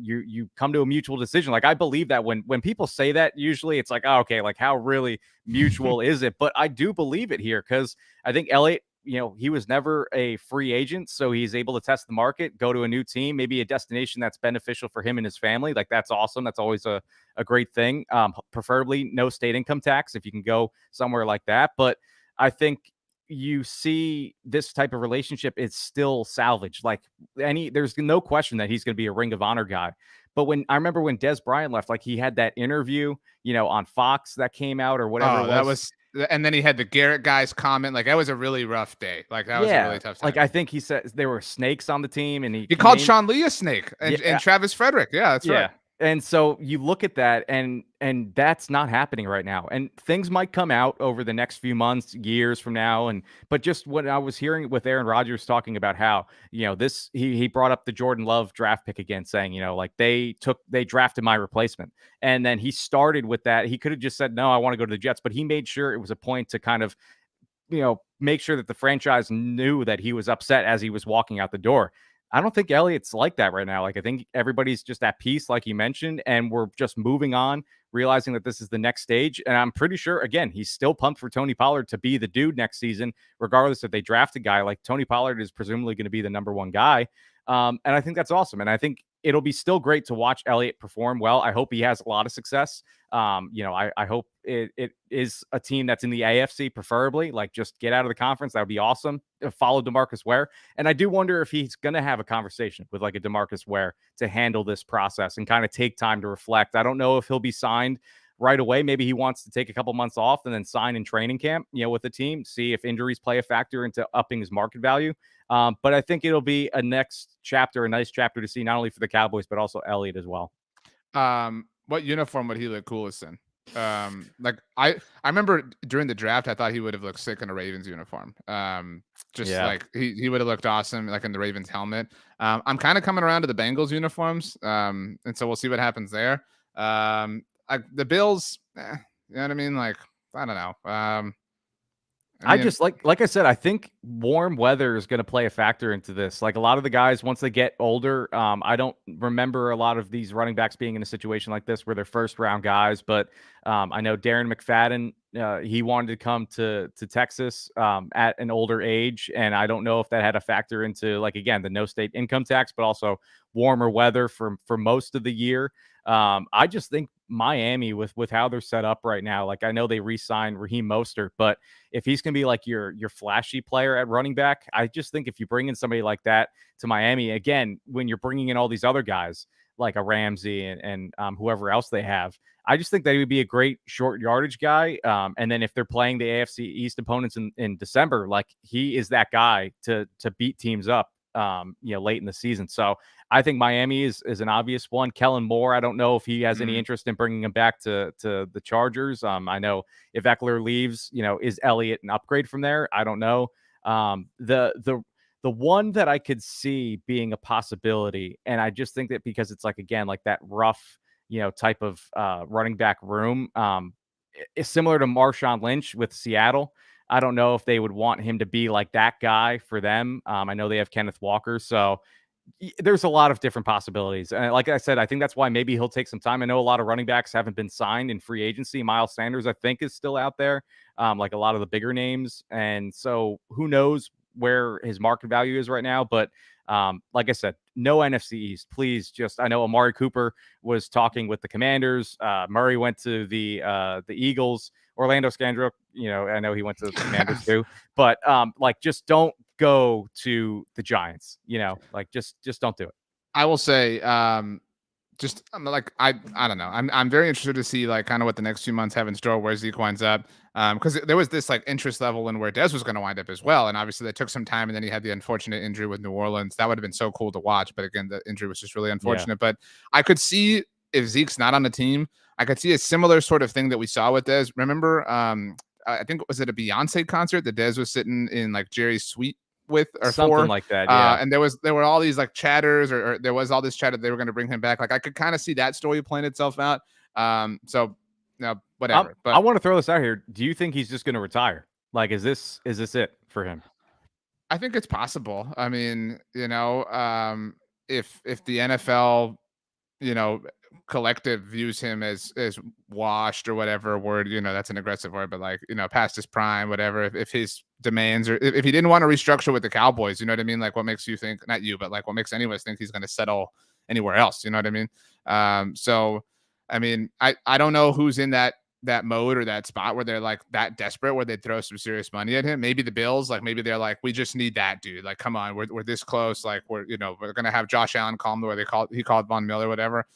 you come to a mutual decision. Like, I believe that when people say that, usually it's like, oh, okay, like how really mutual is it? But I do believe it here because I think Elliott, he was never a free agent, so he's able to test the market, go to a new team, maybe a destination that's beneficial for him and his family. Like, that's awesome. That's always a great thing. Preferably no state income tax if you can go somewhere like that. But I think you see this type of relationship is still salvaged. Like, there's no question that he's going to be a Ring of Honor guy. But I remember when Dez Bryant left, like he had that interview, on Fox that came out or whatever. That was, and then he had the Garrett guys comment. Like, that was a really rough day. Like, that was a really tough time. Like, I think he said there were snakes on the team, and he called Sean Lee a snake and Travis Frederick. Yeah, that's right. And so you look at that, and that's not happening right now. And things might come out over the next few months, years from now. But just what I was hearing with Aaron Rodgers talking about how, he brought up the Jordan Love draft pick again, saying, like they drafted my replacement. And then he started with that. He could have just said, no, I want to go to the Jets, but he made sure it was a point to kind of, make sure that the franchise knew that he was upset as he was walking out the door. I don't think Elliott's like that right now. Like, I think everybody's just at peace, like you mentioned, and we're just moving on, realizing that this is the next stage. And I'm pretty sure, again, he's still pumped for Tony Pollard to be the dude next season, regardless if they draft a guy. Like, Tony Pollard is presumably going to be the number one guy. And I think that's awesome. And I think it'll be still great to watch Elliott perform well. I hope he has a lot of success. I hope it is a team that's in the AFC, preferably. Like, just get out of the conference. That would be awesome. Follow DeMarcus Ware. And I do wonder if he's going to have a conversation with like a DeMarcus Ware to handle this process and kind of take time to reflect. I don't know if he'll be signed right away. Maybe he wants to take a couple months off and then sign in training camp, with the team, see if injuries play a factor into upping his market value. But I think it'll be a nice chapter to see, not only for the Cowboys, but also Elliott as well. What uniform would he look coolest in? Like I remember during the draft, I thought he would have looked sick in a Ravens uniform. Like he would have looked awesome, like in the Ravens helmet. I'm kind of coming around to the Bengals uniforms. And so we'll see what happens there. The Bills, you know what I mean? Like, I don't know. I just like I said, I think warm weather is going to play a factor into this. Like, a lot of the guys, once they get older, I don't remember a lot of these running backs being in a situation like this where they're first round guys. But I know Darren McFadden, he wanted to come to Texas at an older age, and I don't know if that had a factor into, like, again, the no state income tax, but also warmer weather for most of the year. I just think Miami, with how they're set up right now, like, I know they re-signed Raheem Mostert, but if he's going to be like your flashy player at running back, I just think if you bring in somebody like that to Miami, again, when you're bringing in all these other guys like a Ramsey and whoever else they have, I just think that he would be a great short yardage guy. And then if they're playing the AFC East opponents in December, like, he is that guy to beat teams up, late in the season. So I think Miami is an obvious one. Kellen Moore, I don't know if he has any interest in bringing him back to the Chargers. I know if Eckler leaves, is Elliott an upgrade from there? I don't know. The one that I could see being a possibility, and I just think that because it's like, again, like that rough, type of running back room, is similar to Marshawn Lynch with Seattle. I don't know if they would want him to be like that guy for them. I know they have Kenneth Walker, so there's a lot of different possibilities. And like I said, I think that's why maybe he'll take some time. I know a lot of running backs haven't been signed in free agency. Miles Sanders, I think, is still out there, like a lot of the bigger names. And so who knows where his market value is right now. But like I said, no NFC East. Please I know Amari Cooper was talking with the Commanders. Murray went to the Eagles. Orlando Scandrick, I know he went to the Commanders too. But just don't go to the Giants, like just don't do it. I will say, I don't know. I'm very interested to see, like, kind of what the next few months have in store, where Zeke winds up. Because there was this like interest level in where Dez was going to wind up as well. And obviously they took some time, and then he had the unfortunate injury with New Orleans. That would have been so cool to watch. But again, the injury was just really unfortunate. Yeah. But I could see, if Zeke's not on the team, I could see a similar sort of thing that we saw with Dez. Remember, I think, was it a Beyonce concert that Dez was sitting in, like, Jerry's suite with, or something like that, yeah. And there were all these like chatters, or there was all this chatter that they were going to bring him back. Like, I could kind of see that story playing itself out. So no, whatever. But I want to throw this out here. Do you think he's just going to retire? Like, is this it for him? I think it's possible. I mean, if the NFL, collective views him as washed or whatever word, that's an aggressive word, but like, past his prime, whatever, if his demands, or if he didn't want to restructure with the Cowboys, you know what I mean? Like, what makes you think, not you, but like what makes any of us think he's going to settle anywhere else? You know what I mean? So, I mean, I don't know who's in that mode or that spot where they're like that desperate, where they throw some serious money at him. Maybe the Bills, like, maybe they're like, we just need that dude. Like, come on, we're this close. Like, we're going to have Josh Allen call him the way he called Von Miller, whatever.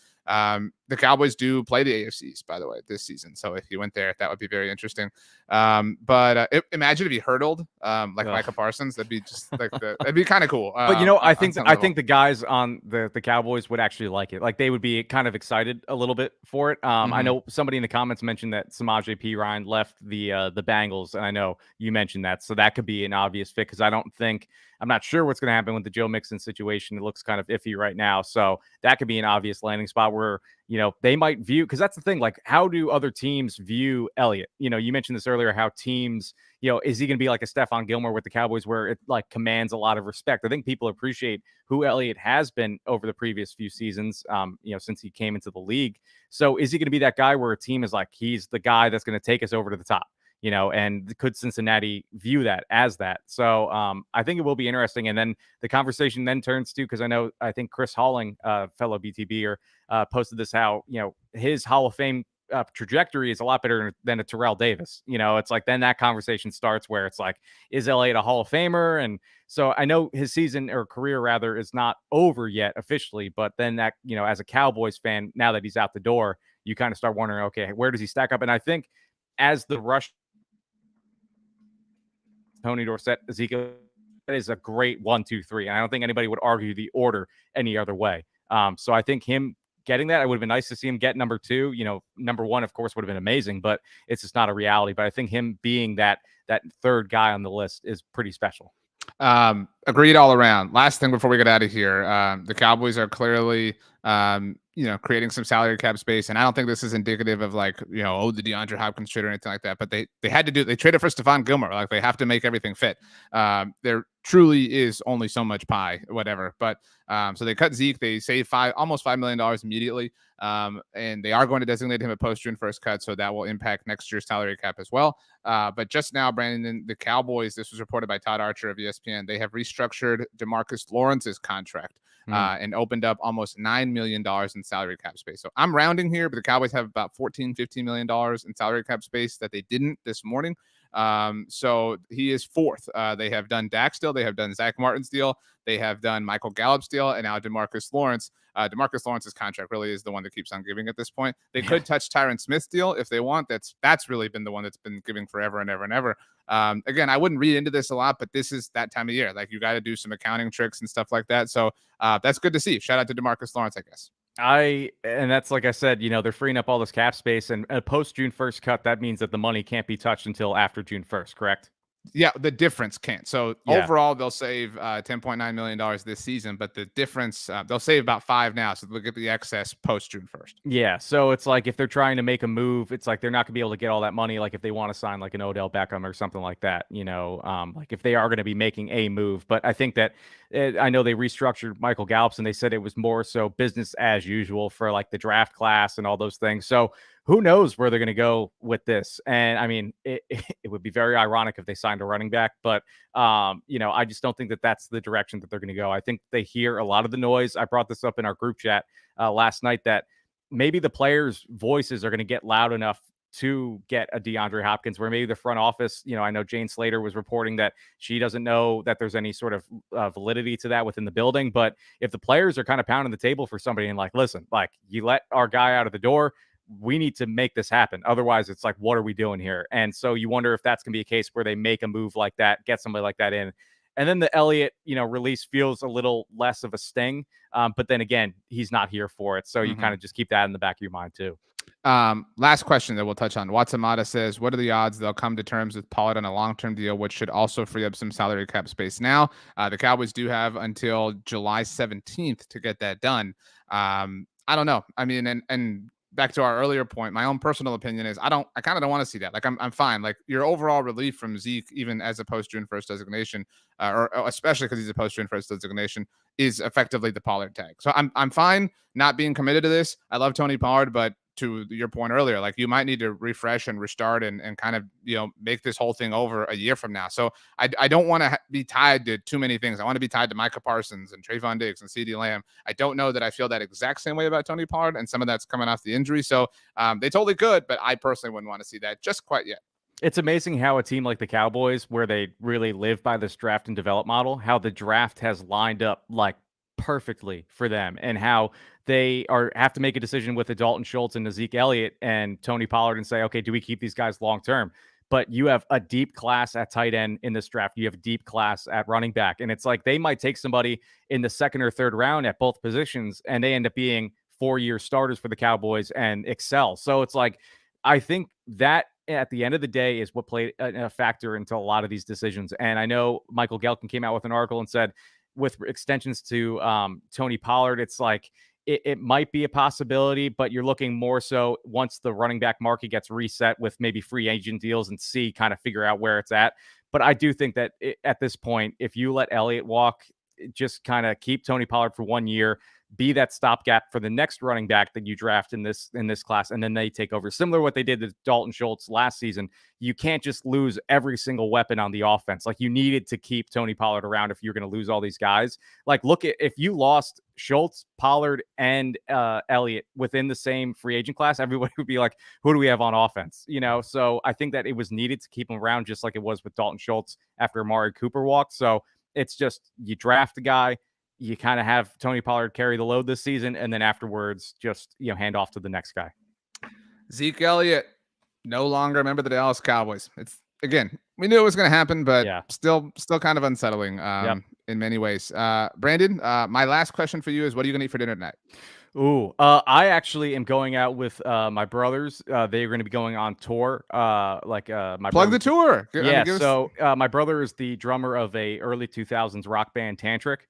The Cowboys do play the AFC East, by the way, this season. So if he went there, that would be very interesting. But imagine if he hurdled like Micah Parsons. That'd be just like that'd be kind of cool. But I think the guys on the Cowboys would actually like it. Like, they would be kind of excited a little bit for it. I know somebody in the comments mentioned that Samaje Perine left the Bengals, and I know you mentioned that, so that could be an obvious fit, because I'm not sure what's going to happen with the Joe Mixon situation. It looks kind of iffy right now. So that could be an obvious landing spot where, they might view, because that's the thing, like, how do other teams view Elliott? You mentioned this earlier, how teams, is he going to be like a Stephon Gilmore with the Cowboys, where it like commands a lot of respect? I think people appreciate who Elliott has been over the previous few seasons, since he came into the league. So is he going to be that guy where a team is like, he's the guy that's going to take us over to the top? and could Cincinnati view that as that? So I think it will be interesting. And then the conversation then turns to, because I think Chris Halling, fellow BTBer, posted this, how, his Hall of Fame trajectory is a lot better than a Terrell Davis. It's like, then that conversation starts where it's like, is Elliott a Hall of Famer? And so I know his season, or career rather, is not over yet officially, but then that, as a Cowboys fan, now that he's out the door, you kind of start wondering, okay, where does he stack up? And I think as the rush, Tony Dorsett, Ezekiel, that is a great 1, 2, 3. And I don't think anybody would argue the order any other way. So I think him getting that, it would have been nice to see him get number 2. Number 1, of course, would have been amazing, but it's just not a reality. But I think him being that third guy on the list is pretty special. Agreed all around. Last thing before we get out of here, the Cowboys are clearly creating some salary cap space, and I don't think this is indicative of like, the DeAndre Hopkins trade or anything like that, but they had to they traded for Stephon Gilmore. Like, they have to make everything fit. There truly is only so much pie, whatever. But so they cut Zeke, they save almost $5 million immediately. And they are going to designate him a post-June 1st cut, so that will impact next year's salary cap as well. But just now, Brandon, the Cowboys, this was reported by Todd Archer of ESPN, they have restructured DeMarcus Lawrence's contract and opened up almost $9 million in salary cap space. So I'm rounding here, but the Cowboys have about $14-15 million in salary cap space that they didn't this morning. So he is fourth. They have done Dak's deal. They have done Zach Martin's deal. They have done Michael Gallup's deal, and now DeMarcus Lawrence. DeMarcus Lawrence's contract really is the one that keeps on giving at this point. They could touch Tyron Smith's deal if they want. That's really been the one that's been giving forever and ever and ever. Again, I wouldn't read into this a lot, but this is that time of year. Like, you got to do some accounting tricks and stuff like that. So that's good to see. Shout out to DeMarcus Lawrence, I guess. And that's, like I said, they're freeing up all this cap space, and a post June 1st cut, that means that the money can't be touched until after June 1st, correct? Yeah, the difference can't. So overall, they'll save $10.9 million this season, but the difference, they'll save about $5 now. So they'll get the excess post June 1st. Yeah. So it's like, if they're trying to make a move, it's like they're not gonna be able to get all that money. Like, if they want to sign like an Odell Beckham or something like that, like if they are going to be making a move. But I think that I know they restructured Michael Gallup's, and they said it was more so business as usual for like the draft class and all those things. So who knows where they're going to go with this? And I mean, it would be very ironic if they signed a running back, but I just don't think that that's the direction that they're going to go. I think they hear a lot of the noise. I brought this up in our group chat last night, that maybe the players' voices are going to get loud enough to get a DeAndre Hopkins, where maybe the front office, I know Jane Slater was reporting that she doesn't know that there's any sort of validity to that within the building. But if the players are kind of pounding the table for somebody and like, listen, like, you let our guy out of the door, we need to make this happen. Otherwise, it's like, what are we doing here? And so you wonder if that's going to be a case where they make a move like that, get somebody like that in. And then the Elliott, release feels a little less of a sting. But then again, he's not here for it. So you kind of just keep that in the back of your mind too. Last question that we'll touch on. Watsamata says, what are the odds they'll come to terms with Pollard on a long-term deal, which should also free up some salary cap space? Now, the Cowboys do have until July 17th to get that done. I don't know. I mean, and back to our earlier point, my own personal opinion is I kind of don't want to see that. Like, I'm fine. Like, your overall relief from Zeke, even as a post June 1st designation, or especially because he's a post June 1st designation, is effectively the Pollard tag. So I'm fine not being committed to this. I love Tony Pollard, but to your point earlier, like, you might need to refresh and restart and kind of, make this whole thing over a year from now. So I don't want to be tied to too many things. I want to be tied to Micah Parsons and Trayvon Diggs and CeeDee Lamb. I don't know that I feel that exact same way about Tony Pollard, and some of that's coming off the injury. So they totally could, but I personally wouldn't want to see that just quite yet. It's amazing how a team like the Cowboys, where they really live by this draft and develop model, how the draft has lined up like perfectly for them, and how they have to make a decision with Dalton Schultz and Ezekiel Elliott and Tony Pollard and say, okay, do we keep these guys long term? But you have a deep class at tight end in this draft. You have a deep class at running back. And it's like they might take somebody in the second or third round at both positions, and they end up being 4-year starters for the Cowboys and excel. So it's like, I think that at the end of the day is what played a factor into a lot of these decisions. And I know Michael Gelkin came out with an article and said, with extensions to Tony Pollard, it's like it might be a possibility, but you're looking more so once the running back market gets reset with maybe free agent deals and kind of figure out where it's at. But I do think that at this point, if you let Elliott walk, just kind of keep Tony Pollard for 1 year, be that stopgap for the next running back that you draft in this class, and then they take over. Similar to what they did to Dalton Schultz last season. You can't just lose every single weapon on the offense. Like, you needed to keep Tony Pollard around if you're going to lose all these guys. Like, look at, if you lost Schultz, Pollard, and Elliott within the same free agent class, everybody would be like, who do we have on offense? You know, so I think that it was needed to keep him around, just like it was with Dalton Schultz after Amari Cooper walked. So it's just, you draft a guy, you kind of have Tony Pollard carry the load this season, and then afterwards just, you know, hand off to the next guy. Zeke Elliott no longer a member of the Dallas Cowboys. It's, again, we knew it was going to happen, but still kind of unsettling in many ways. Brandon, my last question for you is, what are you going to eat for dinner tonight? Ooh, I actually am going out with my brothers. They're going to be going on tour. My plug the tour. Yeah, so my brother is the drummer of a early 2000s rock band, Tantric.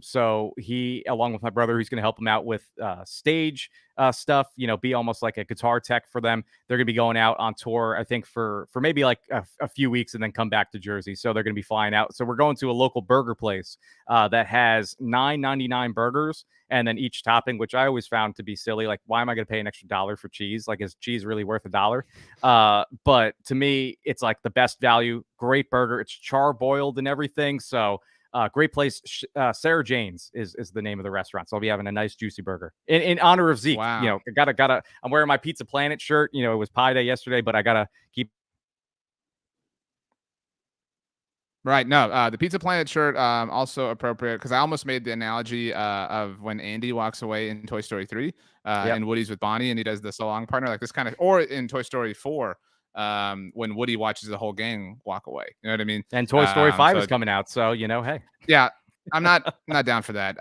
So he, along with my brother, he's going to help him out with stage stuff. You know, be almost like a guitar tech for them. They're going to be going out on tour, I think, for maybe like a few weeks, and then come back to Jersey. So they're going to be flying out. So we're going to a local burger place that has $9.99 burgers. And then each topping, which I always found to be silly. Like, why am I going to pay an extra $1 for cheese? Like, is cheese really worth $1? But to me, it's like the best value. Great burger. It's char-boiled and everything. So great place. Sarah Jane's is the name of the restaurant. So I'll be having a nice juicy burger in honor of Zeke. Wow. You know, gotta. I'm wearing my Pizza Planet shirt. You know, it was Pie Day yesterday, but I gotta keep. Right. No, the Pizza Planet shirt, also appropriate, because I almost made the analogy of when Andy walks away in Toy Story 3 and Woody's with Bonnie and he does the so long partner, like this kind of, or in Toy Story 4 when Woody watches the whole gang walk away. You know what I mean? And Toy Story 5 is coming out. So, you know, hey. Yeah. I'm not down for that.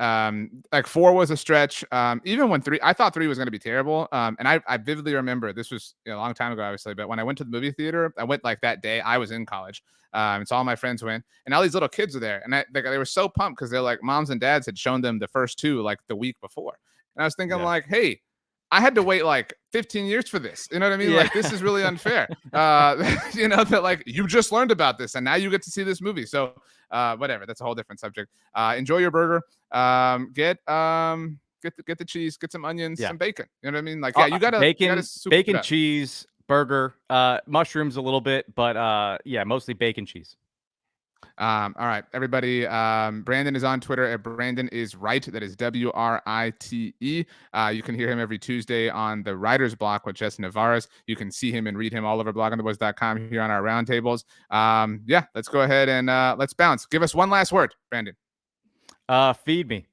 Like 4 was a stretch. Even when 3, I thought 3 was going to be terrible. And I vividly remember, this was a long time ago, obviously, but when I went to the movie theater, I went like that day. I was in college. And so all my friends went, and all these little kids were there, and they were so pumped because they're like, moms and dads had shown them the first 2 like the week before. And I was thinking like, hey, I had to wait like 15 years for this. You know what I mean? Yeah. Like, this is really unfair. You know, that like, you just learned about this and now you get to see this movie. So whatever, that's a whole different subject. Enjoy your burger. Get the cheese, get some onions, some bacon. You know what I mean? Like, you gotta bacon, cheese, burger, mushrooms a little bit, but mostly bacon, cheese. All right, everybody. Brandon is on Twitter at Brandon is right. That is WRITE. You can hear him every Tuesday on the Writer's Block with Jess Navarez. You can see him and read him all over bloggingtheboys.com here on our roundtables. Let's go ahead and let's bounce. Give us one last word, Brandon. Feed me.